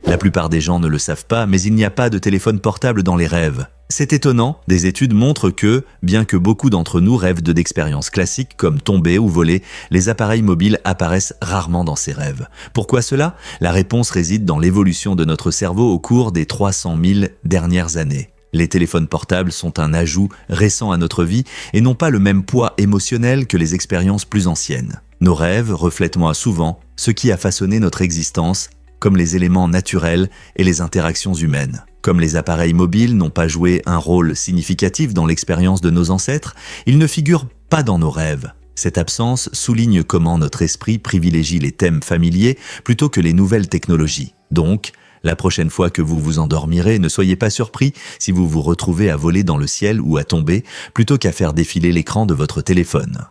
La plupart des gens ne le savent pas, mais il n'y a pas de téléphone portable dans les rêves. C'est étonnant, des études montrent que, bien que beaucoup d'entre nous rêvent d'expériences classiques comme tomber ou voler, les appareils mobiles apparaissent rarement dans ces rêves. Pourquoi cela ? La réponse réside dans l'évolution de notre cerveau au cours des 300 000 dernières années. Les téléphones portables sont un ajout récent à notre vie et n'ont pas le même poids émotionnel que les expériences plus anciennes. Nos rêves reflètent moins souvent ce qui a façonné notre existence, comme les éléments naturels et les interactions humaines. Comme les appareils mobiles n'ont pas joué un rôle significatif dans l'expérience de nos ancêtres, ils ne figurent pas dans nos rêves. Cette absence souligne comment notre esprit privilégie les thèmes familiers plutôt que les nouvelles technologies. Donc, la prochaine fois que vous vous endormirez, ne soyez pas surpris si vous vous retrouvez à voler dans le ciel ou à tomber, plutôt qu'à faire défiler l'écran de votre téléphone.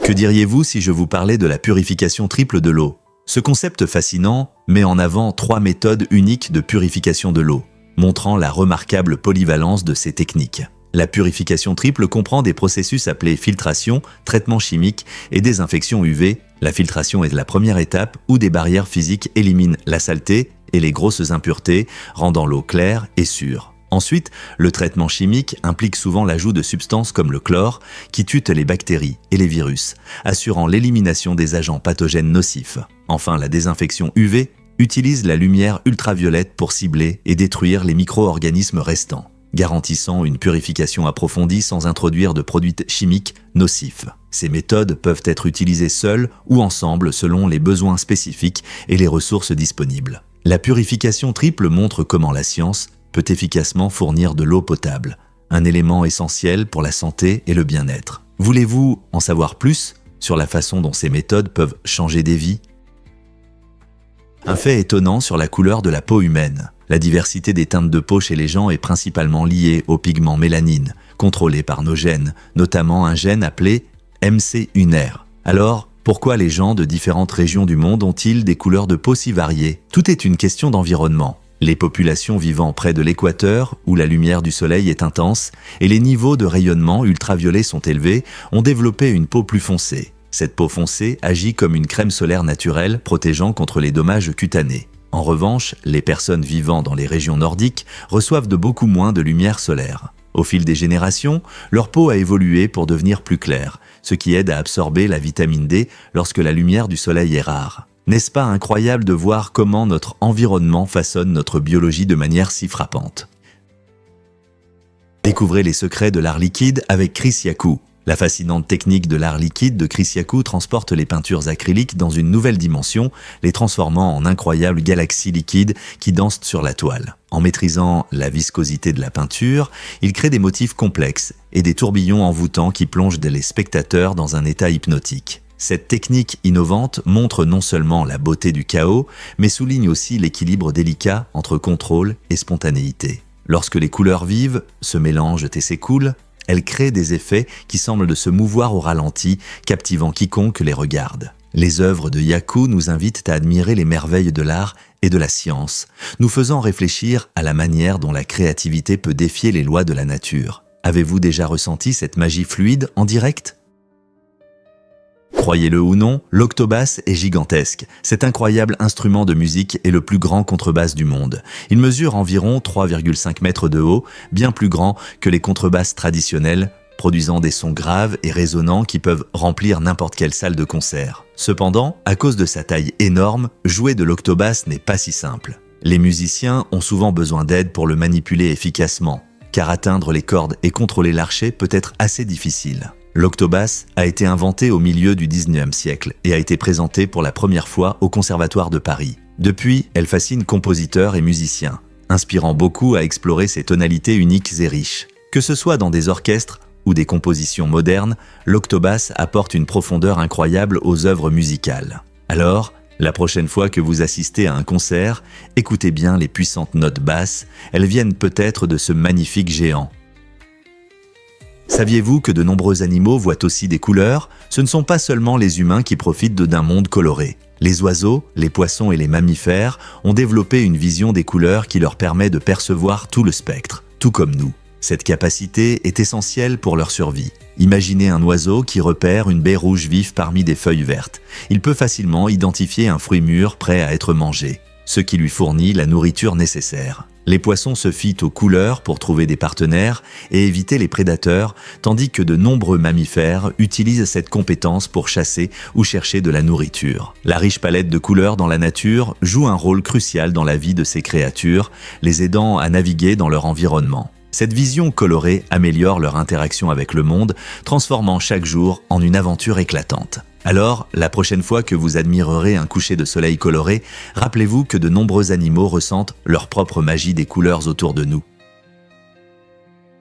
Que diriez-vous si je vous parlais de la purification triple de l'eau ? Ce concept fascinant met en avant 3 méthodes uniques de purification de l'eau, montrant la remarquable polyvalence de ces techniques. La purification triple comprend des processus appelés filtration, traitement chimique et désinfection UV. La filtration est la première étape où des barrières physiques éliminent la saleté et les grosses impuretés, rendant l'eau claire et sûre. Ensuite, le traitement chimique implique souvent l'ajout de substances comme le chlore qui tuent les bactéries et les virus, assurant l'élimination des agents pathogènes nocifs. Enfin, la désinfection UV utilise la lumière ultraviolette pour cibler et détruire les micro-organismes restants, garantissant une purification approfondie sans introduire de produits chimiques nocifs. Ces méthodes peuvent être utilisées seules ou ensemble selon les besoins spécifiques et les ressources disponibles. La purification triple montre comment la science peut efficacement fournir de l'eau potable, un élément essentiel pour la santé et le bien-être. Voulez-vous en savoir plus sur la façon dont ces méthodes peuvent changer des vies ? Un fait étonnant sur la couleur de la peau humaine. La diversité des teintes de peau chez les gens est principalement liée au pigment mélanine, contrôlé par nos gènes, notamment un gène appelé MC1R. Alors, pourquoi les gens de différentes régions du monde ont-ils des couleurs de peau si variées ? Tout est une question d'environnement. Les populations vivant près de l'équateur, où la lumière du soleil est intense et les niveaux de rayonnement ultraviolet sont élevés, ont développé une peau plus foncée. Cette peau foncée agit comme une crème solaire naturelle protégeant contre les dommages cutanés. En revanche, les personnes vivant dans les régions nordiques reçoivent de beaucoup moins de lumière solaire. Au fil des générations, leur peau a évolué pour devenir plus claire, ce qui aide à absorber la vitamine D lorsque la lumière du soleil est rare. N'est-ce pas incroyable de voir comment notre environnement façonne notre biologie de manière si frappante? Découvrez les secrets de l'art liquide avec Chris Yaku. La fascinante technique de l'art liquide de Chris Yaku transporte les peintures acryliques dans une nouvelle dimension, les transformant en incroyables galaxies liquides qui dansent sur la toile. En maîtrisant la viscosité de la peinture, il crée des motifs complexes et des tourbillons envoûtants qui plongent les spectateurs dans un état hypnotique. Cette technique innovante montre non seulement la beauté du chaos, mais souligne aussi l'équilibre délicat entre contrôle et spontanéité. Lorsque les couleurs vives se mélangent et s'écoulent, elles créent des effets qui semblent de se mouvoir au ralenti, captivant quiconque les regarde. Les œuvres de Yaku nous invitent à admirer les merveilles de l'art et de la science, nous faisant réfléchir à la manière dont la créativité peut défier les lois de la nature. Avez-vous déjà ressenti cette magie fluide en direct ? Croyez-le ou non, l'octobasse est gigantesque. Cet incroyable instrument de musique est le plus grand contrebasse du monde. Il mesure environ 3,5 mètres de haut, bien plus grand que les contrebasses traditionnelles, produisant des sons graves et résonnants qui peuvent remplir n'importe quelle salle de concert. Cependant, à cause de sa taille énorme, jouer de l'octobasse n'est pas si simple. Les musiciens ont souvent besoin d'aide pour le manipuler efficacement, car atteindre les cordes et contrôler l'archet peut être assez difficile. L'octobasse a été inventée au milieu du XIXe siècle et a été présentée pour la première fois au Conservatoire de Paris. Depuis, elle fascine compositeurs et musiciens, inspirant beaucoup à explorer ses tonalités uniques et riches. Que ce soit dans des orchestres ou des compositions modernes, l'octobasse apporte une profondeur incroyable aux œuvres musicales. Alors, la prochaine fois que vous assistez à un concert, écoutez bien les puissantes notes basses, elles viennent peut-être de ce magnifique géant. Saviez-vous que de nombreux animaux voient aussi des couleurs? Ce ne sont pas seulement les humains qui profitent d'un monde coloré. Les oiseaux, les poissons et les mammifères ont développé une vision des couleurs qui leur permet de percevoir tout le spectre, tout comme nous. Cette capacité est essentielle pour leur survie. Imaginez un oiseau qui repère une baie rouge vive parmi des feuilles vertes. Il peut facilement identifier un fruit mûr prêt à être mangé, ce qui lui fournit la nourriture nécessaire. Les poissons se fient aux couleurs pour trouver des partenaires et éviter les prédateurs, tandis que de nombreux mammifères utilisent cette compétence pour chasser ou chercher de la nourriture. La riche palette de couleurs dans la nature joue un rôle crucial dans la vie de ces créatures, les aidant à naviguer dans leur environnement. Cette vision colorée améliore leur interaction avec le monde, transformant chaque jour en une aventure éclatante. Alors, la prochaine fois que vous admirerez un coucher de soleil coloré, rappelez-vous que de nombreux animaux ressentent leur propre magie des couleurs autour de nous.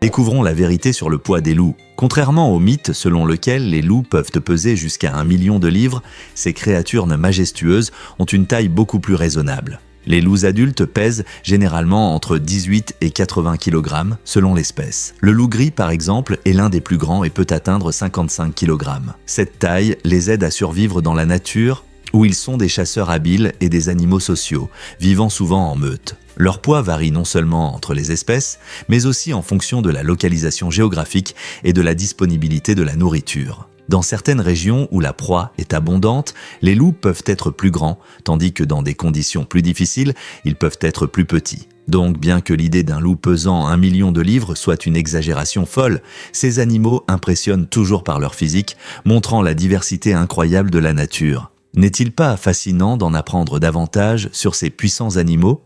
Découvrons la vérité sur le poids des loups. Contrairement au mythe selon lequel les loups peuvent peser jusqu'à 1 million de livres, ces créatures majestueuses ont une taille beaucoup plus raisonnable. Les loups adultes pèsent généralement entre 18 et 80 kg selon l'espèce. Le loup gris, par exemple, est l'un des plus grands et peut atteindre 55 kg. Cette taille les aide à survivre dans la nature où ils sont des chasseurs habiles et des animaux sociaux, vivant souvent en meute. Leur poids varie non seulement entre les espèces, mais aussi en fonction de la localisation géographique et de la disponibilité de la nourriture. Dans certaines régions où la proie est abondante, les loups peuvent être plus grands, tandis que dans des conditions plus difficiles, ils peuvent être plus petits. Donc, bien que l'idée d'un loup pesant 1 million de livres soit une exagération folle, ces animaux impressionnent toujours par leur physique, montrant la diversité incroyable de la nature. N'est-il pas fascinant d'en apprendre davantage sur ces puissants animaux ?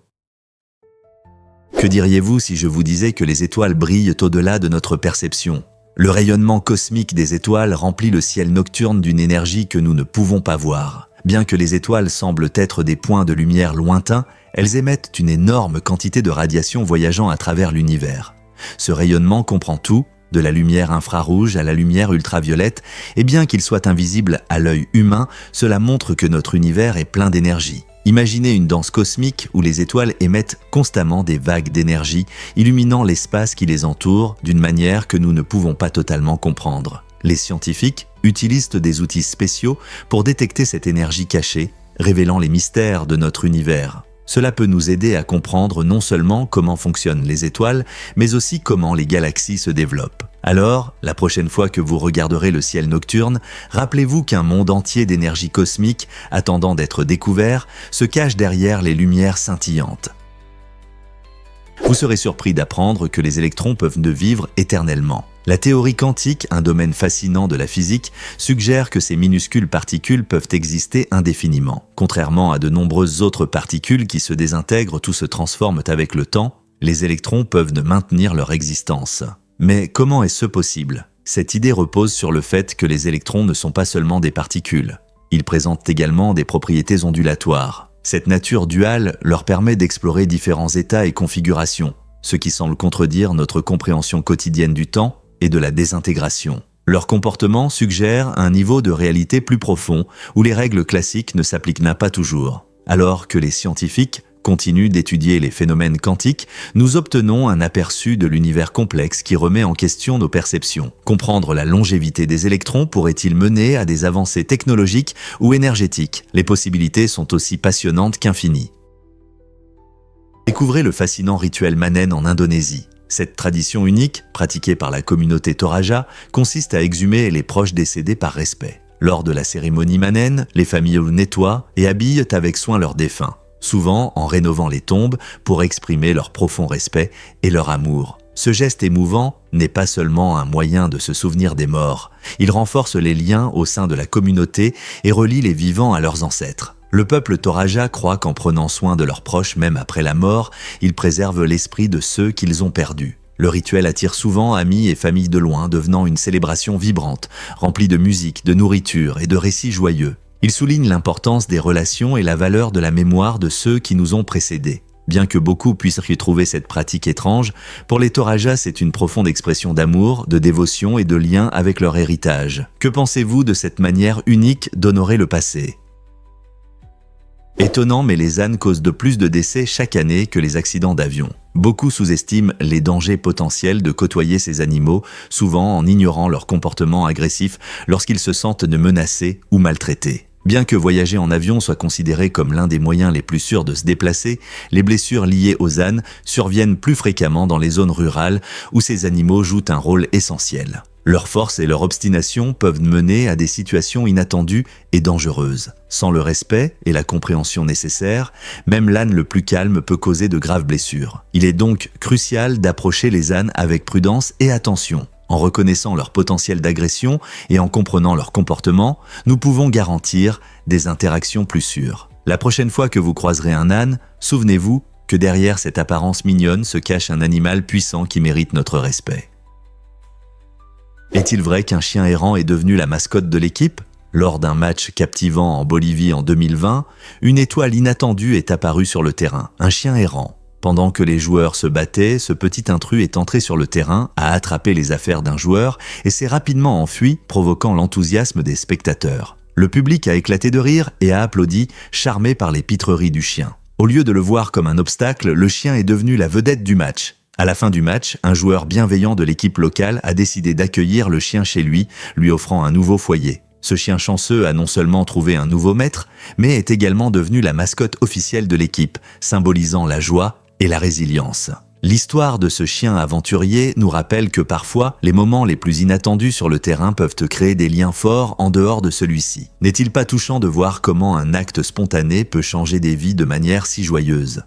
Que diriez-vous si je vous disais que les étoiles brillent au-delà de notre perception ? Le rayonnement cosmique des étoiles remplit le ciel nocturne d'une énergie que nous ne pouvons pas voir. Bien que les étoiles semblent être des points de lumière lointains, elles émettent une énorme quantité de radiation voyageant à travers l'univers. Ce rayonnement comprend tout, de la lumière infrarouge à la lumière ultraviolette, et bien qu'il soit invisible à l'œil humain, cela montre que notre univers est plein d'énergie. Imaginez une danse cosmique où les étoiles émettent constamment des vagues d'énergie, illuminant l'espace qui les entoure d'une manière que nous ne pouvons pas totalement comprendre. Les scientifiques utilisent des outils spéciaux pour détecter cette énergie cachée, révélant les mystères de notre univers. Cela peut nous aider à comprendre non seulement comment fonctionnent les étoiles, mais aussi comment les galaxies se développent. Alors, la prochaine fois que vous regarderez le ciel nocturne, rappelez-vous qu'un monde entier d'énergie cosmique, attendant d'être découvert, se cache derrière les lumières scintillantes. Vous serez surpris d'apprendre que les électrons peuvent vivre éternellement. La théorie quantique, un domaine fascinant de la physique, suggère que ces minuscules particules peuvent exister indéfiniment. Contrairement à de nombreuses autres particules qui se désintègrent ou se transforment avec le temps, les électrons peuvent maintenir leur existence. Mais comment est-ce possible ? Cette idée repose sur le fait que les électrons ne sont pas seulement des particules. Ils présentent également des propriétés ondulatoires. Cette nature duale leur permet d'explorer différents états et configurations, ce qui semble contredire notre compréhension quotidienne du temps et de la désintégration. Leur comportement suggère un niveau de réalité plus profond où les règles classiques ne s'appliquent pas toujours. Alors que les scientifiques continuent d'étudier les phénomènes quantiques, nous obtenons un aperçu de l'univers complexe qui remet en question nos perceptions. Comprendre la longévité des électrons pourrait-il mener à des avancées technologiques ou énergétiques ? Les possibilités sont aussi passionnantes qu'infinies. Découvrez le fascinant rituel Manen en Indonésie. Cette tradition unique, pratiquée par la communauté Toraja, consiste à exhumer les proches décédés par respect. Lors de la cérémonie Manen, les familles nettoient et habillent avec soin leurs défunts, souvent en rénovant les tombes pour exprimer leur profond respect et leur amour. Ce geste émouvant n'est pas seulement un moyen de se souvenir des morts, il renforce les liens au sein de la communauté et relie les vivants à leurs ancêtres. Le peuple Toraja croit qu'en prenant soin de leurs proches même après la mort, ils préservent l'esprit de ceux qu'ils ont perdus. Le rituel attire souvent amis et familles de loin, devenant une célébration vibrante, remplie de musique, de nourriture et de récits joyeux. Il souligne l'importance des relations et la valeur de la mémoire de ceux qui nous ont précédés. Bien que beaucoup puissent y trouver cette pratique étrange, pour les Toraja, c'est une profonde expression d'amour, de dévotion et de lien avec leur héritage. Que pensez-vous de cette manière unique d'honorer le passé ? Étonnant, mais les ânes causent de plus de décès chaque année que les accidents d'avion. Beaucoup sous-estiment les dangers potentiels de côtoyer ces animaux, souvent en ignorant leur comportement agressif lorsqu'ils se sentent menacés ou maltraités. Bien que voyager en avion soit considéré comme l'un des moyens les plus sûrs de se déplacer, les blessures liées aux ânes surviennent plus fréquemment dans les zones rurales où ces animaux jouent un rôle essentiel. Leur force et leur obstination peuvent mener à des situations inattendues et dangereuses. Sans le respect et la compréhension nécessaires, même l'âne le plus calme peut causer de graves blessures. Il est donc crucial d'approcher les ânes avec prudence et attention. En reconnaissant leur potentiel d'agression et en comprenant leur comportement, nous pouvons garantir des interactions plus sûres. La prochaine fois que vous croiserez un âne, souvenez-vous que derrière cette apparence mignonne se cache un animal puissant qui mérite notre respect. Est-il vrai qu'un chien errant est devenu la mascotte de l'équipe ? Lors d'un match captivant en Bolivie en 2020, une étoile inattendue est apparue sur le terrain, un chien errant. Pendant que les joueurs se battaient, ce petit intrus est entré sur le terrain, a attrapé les affaires d'un joueur et s'est rapidement enfui, provoquant l'enthousiasme des spectateurs. Le public a éclaté de rire et a applaudi, charmé par les pitreries du chien. Au lieu de le voir comme un obstacle, le chien est devenu la vedette du match. À la fin du match, un joueur bienveillant de l'équipe locale a décidé d'accueillir le chien chez lui, lui offrant un nouveau foyer. Ce chien chanceux a non seulement trouvé un nouveau maître, mais est également devenu la mascotte officielle de l'équipe, symbolisant la joie et la résilience. L'histoire de ce chien aventurier nous rappelle que parfois, les moments les plus inattendus sur le terrain peuvent créer des liens forts en dehors de celui-ci. N'est-il pas touchant de voir comment un acte spontané peut changer des vies de manière si joyeuse ?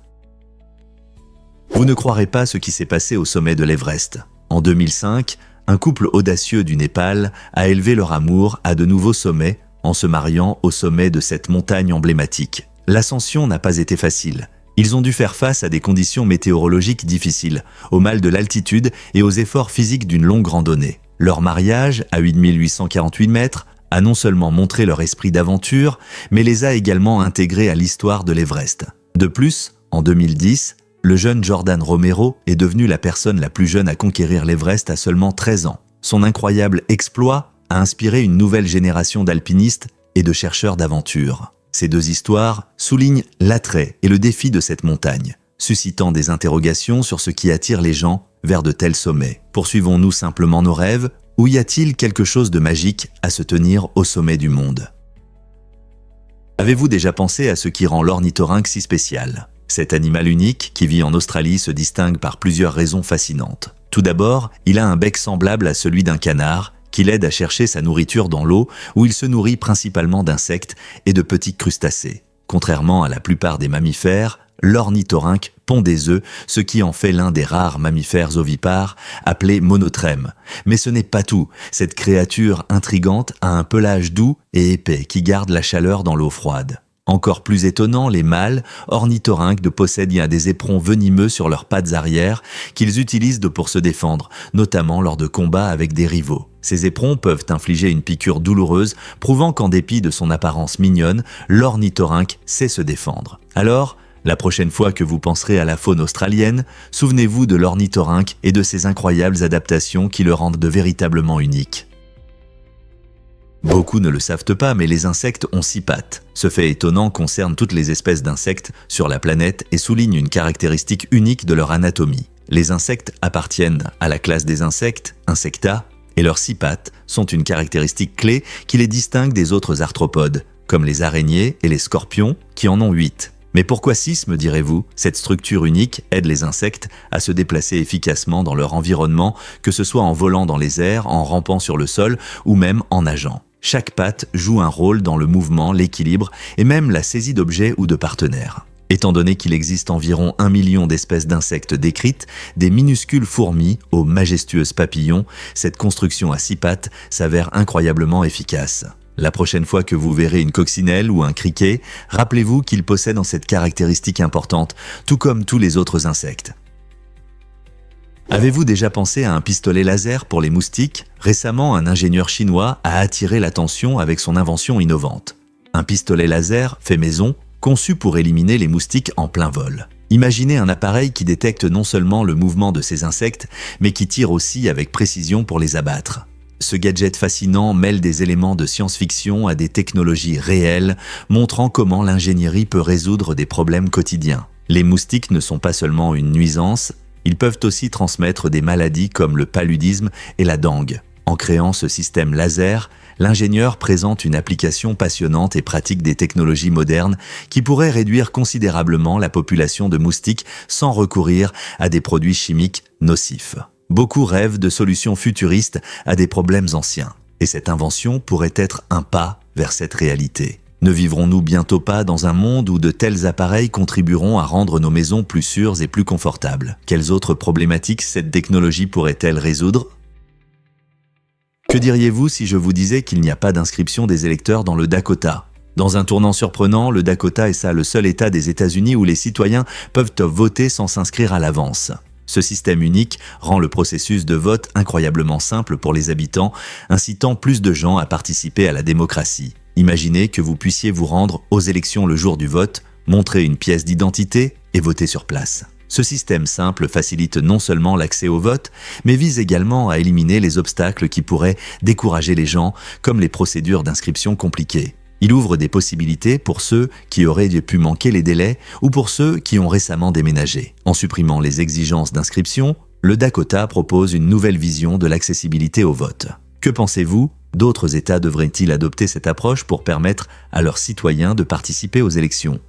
Vous ne croirez pas ce qui s'est passé au sommet de l'Everest. En 2005, un couple audacieux du Népal a élevé leur amour à de nouveaux sommets en se mariant au sommet de cette montagne emblématique. L'ascension n'a pas été facile. Ils ont dû faire face à des conditions météorologiques difficiles, au mal de l'altitude et aux efforts physiques d'une longue randonnée. Leur mariage, à 8848 mètres, a non seulement montré leur esprit d'aventure, mais les a également intégrés à l'histoire de l'Everest. De plus, en 2010, le jeune Jordan Romero est devenu la personne la plus jeune à conquérir l'Everest à seulement 13 ans. Son incroyable exploit a inspiré une nouvelle génération d'alpinistes et de chercheurs d'aventure. Ces deux histoires soulignent l'attrait et le défi de cette montagne, suscitant des interrogations sur ce qui attire les gens vers de tels sommets. Poursuivons-nous simplement nos rêves ou y a-t-il quelque chose de magique à se tenir au sommet du monde ? Avez-vous déjà pensé à ce qui rend l'ornithorynque si spécial ? Cet animal unique qui vit en Australie se distingue par plusieurs raisons fascinantes. Tout d'abord, il a un bec semblable à celui d'un canard, qui l'aide à chercher sa nourriture dans l'eau, où il se nourrit principalement d'insectes et de petits crustacés. Contrairement à la plupart des mammifères, l'ornithorynque pond des œufs, ce qui en fait l'un des rares mammifères ovipares appelés monotrèmes. Mais ce n'est pas tout. Cette créature intrigante a un pelage doux et épais qui garde la chaleur dans l'eau froide. Encore plus étonnant, les mâles ornithorynques possèdent des éperons venimeux sur leurs pattes arrière qu'ils utilisent pour se défendre, notamment lors de combats avec des rivaux. Ces éperons peuvent infliger une piqûre douloureuse, prouvant qu'en dépit de son apparence mignonne, l'ornithorynque sait se défendre. Alors, la prochaine fois que vous penserez à la faune australienne, souvenez-vous de l'ornithorynque et de ses incroyables adaptations qui le rendent véritablement unique. Beaucoup ne le savent pas, mais les insectes ont 6 pattes. Ce fait étonnant concerne toutes les espèces d'insectes sur la planète et souligne une caractéristique unique de leur anatomie. Les insectes appartiennent à la classe des insectes, Insecta, et leurs 6 pattes sont une caractéristique clé qui les distingue des autres arthropodes, comme les araignées et les scorpions qui en ont 8. Mais pourquoi 6, me direz-vous? Cette structure unique aide les insectes à se déplacer efficacement dans leur environnement, que ce soit en volant dans les airs, en rampant sur le sol ou même en nageant. Chaque patte joue un rôle dans le mouvement, l'équilibre et même la saisie d'objets ou de partenaires. Étant donné qu'il existe environ 1 million d'espèces d'insectes décrites, des minuscules fourmis aux majestueux papillons, cette construction à 6 pattes s'avère incroyablement efficace. La prochaine fois que vous verrez une coccinelle ou un criquet, rappelez-vous qu'ils possèdent cette caractéristique importante, tout comme tous les autres insectes. Avez-vous déjà pensé à un pistolet laser pour les moustiques? Récemment, un ingénieur chinois a attiré l'attention avec son invention innovante. Un pistolet laser fait maison, conçu pour éliminer les moustiques en plein vol. Imaginez un appareil qui détecte non seulement le mouvement de ces insectes, mais qui tire aussi avec précision pour les abattre. Ce gadget fascinant mêle des éléments de science-fiction à des technologies réelles, montrant comment l'ingénierie peut résoudre des problèmes quotidiens. Les moustiques ne sont pas seulement une nuisance, ils peuvent aussi transmettre des maladies comme le paludisme et la dengue. En créant ce système laser, l'ingénieur présente une application passionnante et pratique des technologies modernes qui pourrait réduire considérablement la population de moustiques sans recourir à des produits chimiques nocifs. Beaucoup rêvent de solutions futuristes à des problèmes anciens, et cette invention pourrait être un pas vers cette réalité. Ne vivrons-nous bientôt pas dans un monde où de tels appareils contribueront à rendre nos maisons plus sûres et plus confortables? Quelles autres problématiques cette technologie pourrait-elle résoudre? Que diriez-vous si je vous disais qu'il n'y a pas d'inscription des électeurs dans le Dakota? Dans un tournant surprenant, le Dakota est le seul État des États-Unis où les citoyens peuvent voter sans s'inscrire à l'avance. Ce système unique rend le processus de vote incroyablement simple pour les habitants, incitant plus de gens à participer à la démocratie. Imaginez que vous puissiez vous rendre aux élections le jour du vote, montrer une pièce d'identité et voter sur place. Ce système simple facilite non seulement l'accès au vote, mais vise également à éliminer les obstacles qui pourraient décourager les gens, comme les procédures d'inscription compliquées. Il ouvre des possibilités pour ceux qui auraient pu manquer les délais ou pour ceux qui ont récemment déménagé. En supprimant les exigences d'inscription, le Dakota propose une nouvelle vision de l'accessibilité au vote. Que pensez-vous? D'autres États devraient-ils adopter cette approche pour permettre à leurs citoyens de participer aux élections?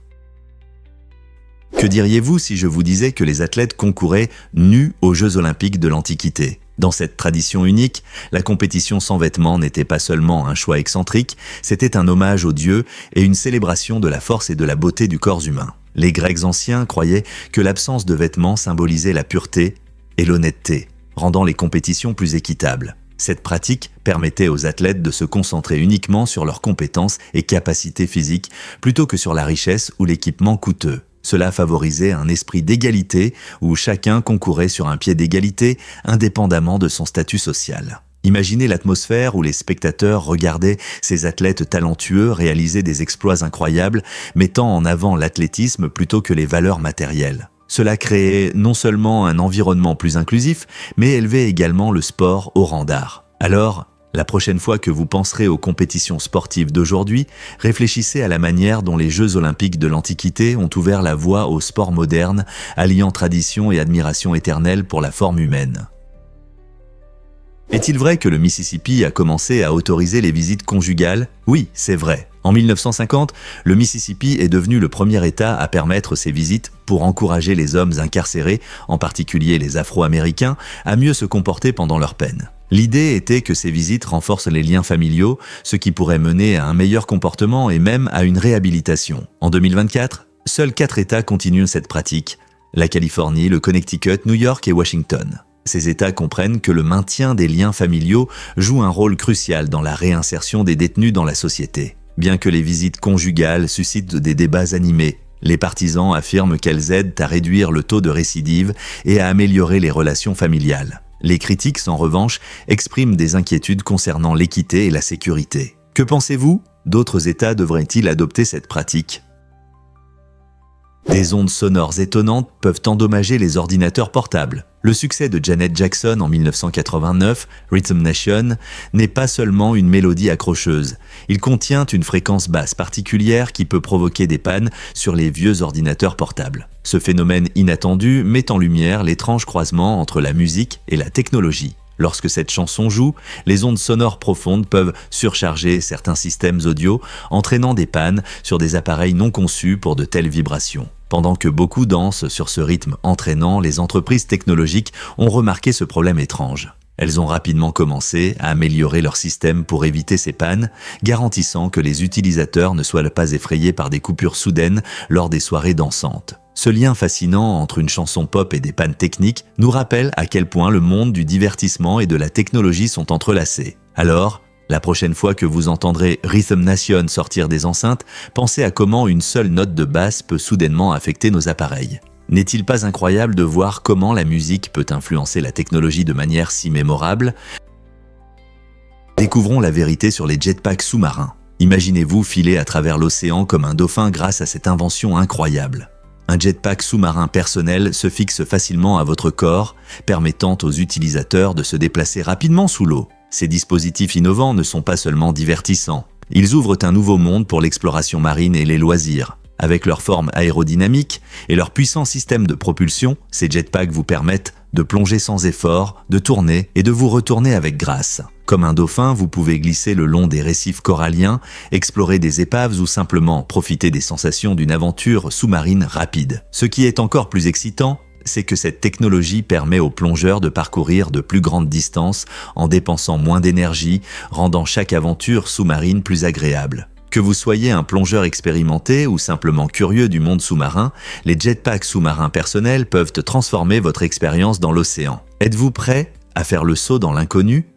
Que diriez-vous si je vous disais que les athlètes concouraient nus aux Jeux Olympiques de l'Antiquité? Dans cette tradition unique, la compétition sans vêtements n'était pas seulement un choix excentrique, c'était un hommage aux dieux et une célébration de la force et de la beauté du corps humain. Les Grecs anciens croyaient que l'absence de vêtements symbolisait la pureté et l'honnêteté, rendant les compétitions plus équitables. Cette pratique permettait aux athlètes de se concentrer uniquement sur leurs compétences et capacités physiques plutôt que sur la richesse ou l'équipement coûteux. Cela favorisait un esprit d'égalité où chacun concourait sur un pied d'égalité indépendamment de son statut social. Imaginez l'atmosphère où les spectateurs regardaient ces athlètes talentueux réaliser des exploits incroyables, mettant en avant l'athlétisme plutôt que les valeurs matérielles. Cela créait non seulement un environnement plus inclusif, mais élevait également le sport au rang d'art. Alors, la prochaine fois que vous penserez aux compétitions sportives d'aujourd'hui, réfléchissez à la manière dont les Jeux Olympiques de l'Antiquité ont ouvert la voie au sport moderne, alliant tradition et admiration éternelle pour la forme humaine. Est-il vrai que le Mississippi a commencé à autoriser les visites conjugales? Oui, c'est vrai. En 1950, le Mississippi est devenu le premier État à permettre ces visites pour encourager les hommes incarcérés, en particulier les Afro-Américains, à mieux se comporter pendant leur peine. L'idée était que ces visites renforcent les liens familiaux, ce qui pourrait mener à un meilleur comportement et même à une réhabilitation. En 2024, seuls 4 États continuent cette pratique: la Californie, le Connecticut, New York et Washington. Ces États comprennent que le maintien des liens familiaux joue un rôle crucial dans la réinsertion des détenus dans la société. Bien que les visites conjugales suscitent des débats animés, les partisans affirment qu'elles aident à réduire le taux de récidive et à améliorer les relations familiales. Les critiques, en revanche, expriment des inquiétudes concernant l'équité et la sécurité. Que pensez-vous? D'autres États devraient-ils adopter cette pratique? Des ondes sonores étonnantes peuvent endommager les ordinateurs portables. Le succès de Janet Jackson en 1989, Rhythm Nation, n'est pas seulement une mélodie accrocheuse. Il contient une fréquence basse particulière qui peut provoquer des pannes sur les vieux ordinateurs portables. Ce phénomène inattendu met en lumière l'étrange croisement entre la musique et la technologie. Lorsque cette chanson joue, les ondes sonores profondes peuvent surcharger certains systèmes audio, entraînant des pannes sur des appareils non conçus pour de telles vibrations. Pendant que beaucoup dansent sur ce rythme entraînant, les entreprises technologiques ont remarqué ce problème étrange. Elles ont rapidement commencé à améliorer leur système pour éviter ces pannes, garantissant que les utilisateurs ne soient pas effrayés par des coupures soudaines lors des soirées dansantes. Ce lien fascinant entre une chanson pop et des pannes techniques nous rappelle à quel point le monde du divertissement et de la technologie sont entrelacés. Alors, la prochaine fois que vous entendrez Rhythm Nation sortir des enceintes, pensez à comment une seule note de basse peut soudainement affecter nos appareils. N'est-il pas incroyable de voir comment la musique peut influencer la technologie de manière si mémorable? Découvrons la vérité sur les jetpacks sous-marins. Imaginez-vous filer à travers l'océan comme un dauphin grâce à cette invention incroyable. Un jetpack sous-marin personnel se fixe facilement à votre corps, permettant aux utilisateurs de se déplacer rapidement sous l'eau. Ces dispositifs innovants ne sont pas seulement divertissants. Ils ouvrent un nouveau monde pour l'exploration marine et les loisirs. Avec leur forme aérodynamique et leur puissant système de propulsion, ces jetpacks vous permettent de plonger sans effort, de tourner et de vous retourner avec grâce. Comme un dauphin, vous pouvez glisser le long des récifs coralliens, explorer des épaves ou simplement profiter des sensations d'une aventure sous-marine rapide. Ce qui est encore plus excitant, c'est que cette technologie permet aux plongeurs de parcourir de plus grandes distances en dépensant moins d'énergie, rendant chaque aventure sous-marine plus agréable. Que vous soyez un plongeur expérimenté ou simplement curieux du monde sous-marin, les jetpacks sous-marins personnels peuvent transformer votre expérience dans l'océan. Êtes-vous prêt à faire le saut dans l'inconnu?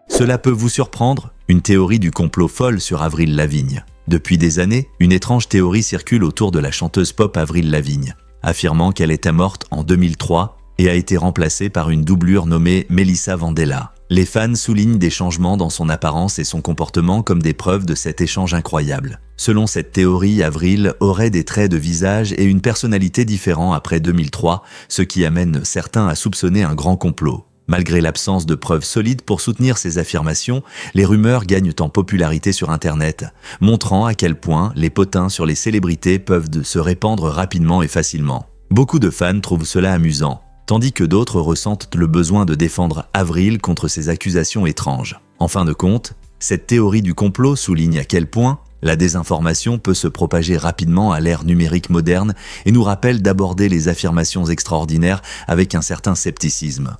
Cela peut vous surprendre, une théorie du complot folle sur Avril Lavigne. Depuis des années, une étrange théorie circule autour de la chanteuse pop Avril Lavigne, affirmant qu'elle était morte en 2003 et a été remplacée par une doublure nommée Melissa Vandella. Les fans soulignent des changements dans son apparence et son comportement comme des preuves de cet échange incroyable. Selon cette théorie, Avril aurait des traits de visage et une personnalité différents après 2003, ce qui amène certains à soupçonner un grand complot. Malgré l'absence de preuves solides pour soutenir ces affirmations, les rumeurs gagnent en popularité sur Internet, montrant à quel point les potins sur les célébrités peuvent se répandre rapidement et facilement. Beaucoup de fans trouvent cela amusant, tandis que d'autres ressentent le besoin de défendre Avril contre ces accusations étranges. En fin de compte, cette théorie du complot souligne à quel point la désinformation peut se propager rapidement à l'ère numérique moderne et nous rappelle d'aborder les affirmations extraordinaires avec un certain scepticisme.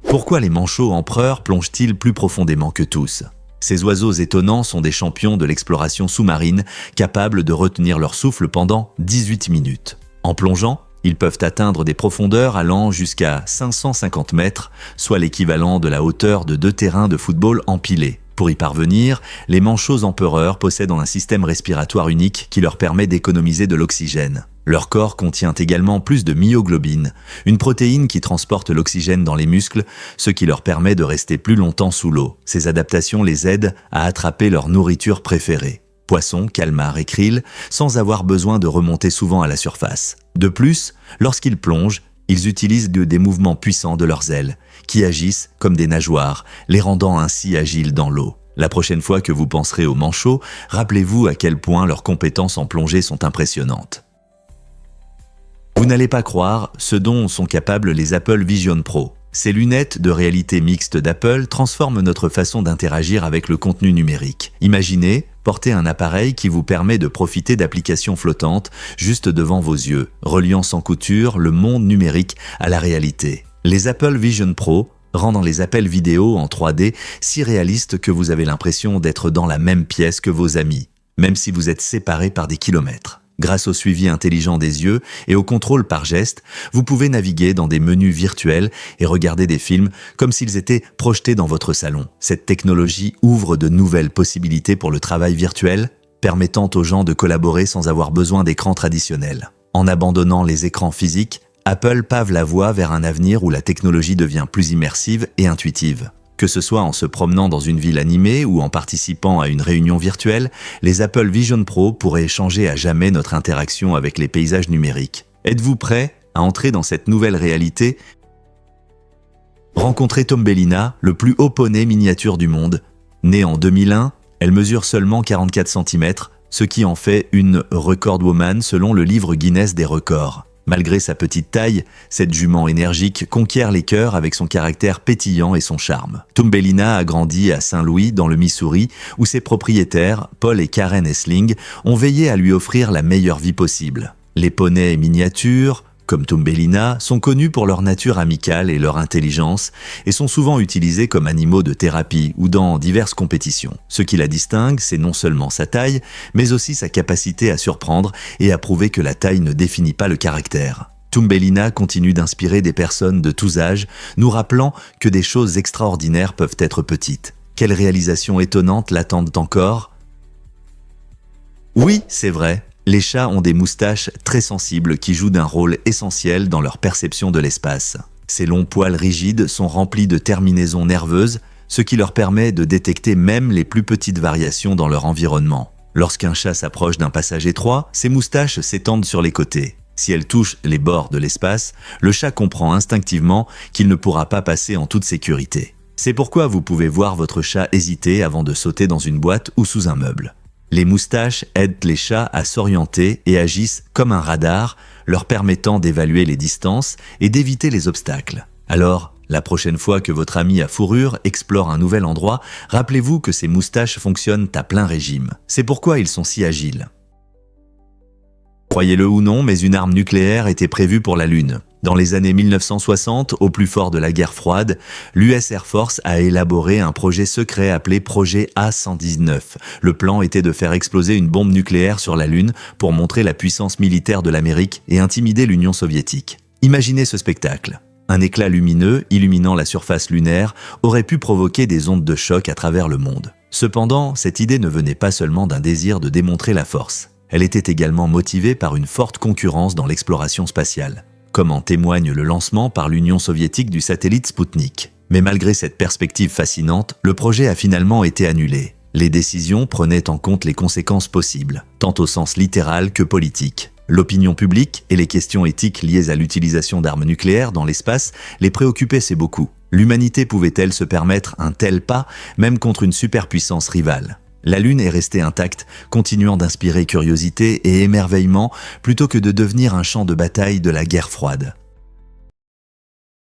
Pourquoi les manchots empereurs plongent-ils plus profondément que tous? Ces oiseaux étonnants sont des champions de l'exploration sous-marine, capables de retenir leur souffle pendant 18 minutes. En plongeant, ils peuvent atteindre des profondeurs allant jusqu'à 550 mètres, soit l'équivalent de la hauteur de 2 terrains de football empilés. Pour y parvenir, les manchots empereurs possèdent un système respiratoire unique qui leur permet d'économiser de l'oxygène. Leur corps contient également plus de myoglobine, une protéine qui transporte l'oxygène dans les muscles, ce qui leur permet de rester plus longtemps sous l'eau. Ces adaptations les aident à attraper leur nourriture préférée, poissons, calmars et krill, sans avoir besoin de remonter souvent à la surface. De plus, lorsqu'ils plongent, ils utilisent des mouvements puissants de leurs ailes, qui agissent comme des nageoires, les rendant ainsi agiles dans l'eau. La prochaine fois que vous penserez aux manchots, rappelez-vous à quel point leurs compétences en plongée sont impressionnantes. Vous n'allez pas croire ce dont sont capables les Apple Vision Pro. Ces lunettes de réalité mixte d'Apple transforment notre façon d'interagir avec le contenu numérique. Imaginez, porter un appareil qui vous permet de profiter d'applications flottantes juste devant vos yeux, reliant sans couture le monde numérique à la réalité. Les Apple Vision Pro rendent les appels vidéo en 3D si réalistes que vous avez l'impression d'être dans la même pièce que vos amis, même si vous êtes séparés par des kilomètres. Grâce au suivi intelligent des yeux et au contrôle par geste, vous pouvez naviguer dans des menus virtuels et regarder des films comme s'ils étaient projetés dans votre salon. Cette technologie ouvre de nouvelles possibilités pour le travail virtuel, permettant aux gens de collaborer sans avoir besoin d'écrans traditionnels. En abandonnant les écrans physiques, Apple pave la voie vers un avenir où la technologie devient plus immersive et intuitive. Que ce soit en se promenant dans une ville animée ou en participant à une réunion virtuelle, les Apple Vision Pro pourraient changer à jamais notre interaction avec les paysages numériques. Êtes-vous prêt à entrer dans cette nouvelle réalité? Rencontrez Thumbelina, le plus haut poney miniature du monde. Née en 2001, elle mesure seulement 44 cm, ce qui en fait une record woman selon le livre Guinness des records. Malgré sa petite taille, cette jument énergique conquiert les cœurs avec son caractère pétillant et son charme. Thumbelina a grandi à Saint-Louis, dans le Missouri, où ses propriétaires, Paul et Karen Essling, ont veillé à lui offrir la meilleure vie possible. Les poneys miniatures, comme Thumbelina, sont connus pour leur nature amicale et leur intelligence et sont souvent utilisés comme animaux de thérapie ou dans diverses compétitions. Ce qui la distingue, c'est non seulement sa taille, mais aussi sa capacité à surprendre et à prouver que la taille ne définit pas le caractère. Thumbelina continue d'inspirer des personnes de tous âges, nous rappelant que des choses extraordinaires peuvent être petites. Quelles réalisations étonnantes l'attendent encore? Oui, c'est vrai. Les chats ont des moustaches très sensibles qui jouent d'un rôle essentiel dans leur perception de l'espace. Ces longs poils rigides sont remplis de terminaisons nerveuses, ce qui leur permet de détecter même les plus petites variations dans leur environnement. Lorsqu'un chat s'approche d'un passage étroit, ses moustaches s'étendent sur les côtés. Si elles touchent les bords de l'espace, le chat comprend instinctivement qu'il ne pourra pas passer en toute sécurité. C'est pourquoi vous pouvez voir votre chat hésiter avant de sauter dans une boîte ou sous un meuble. Les moustaches aident les chats à s'orienter et agissent comme un radar, leur permettant d'évaluer les distances et d'éviter les obstacles. Alors, la prochaine fois que votre ami à fourrure explore un nouvel endroit, rappelez-vous que ces moustaches fonctionnent à plein régime. C'est pourquoi ils sont si agiles. Croyez-le ou non, mais une arme nucléaire était prévue pour la Lune. Dans les années 1960, au plus fort de la guerre froide, l'US Air Force a élaboré un projet secret appelé Projet A-119. Le plan était de faire exploser une bombe nucléaire sur la Lune pour montrer la puissance militaire de l'Amérique et intimider l'Union soviétique. Imaginez ce spectacle. Un éclat lumineux, illuminant la surface lunaire, aurait pu provoquer des ondes de choc à travers le monde. Cependant, cette idée ne venait pas seulement d'un désir de démontrer la force. Elle était également motivée par une forte concurrence dans l'exploration spatiale, comme en témoigne le lancement par l'Union soviétique du satellite Spoutnik. Mais malgré cette perspective fascinante, le projet a finalement été annulé. Les décisions prenaient en compte les conséquences possibles, tant au sens littéral que politique. L'opinion publique et les questions éthiques liées à l'utilisation d'armes nucléaires dans l'espace les préoccupaient beaucoup. L'humanité pouvait-elle se permettre un tel pas, même contre une superpuissance rivale? La Lune est restée intacte, continuant d'inspirer curiosité et émerveillement plutôt que de devenir un champ de bataille de la guerre froide.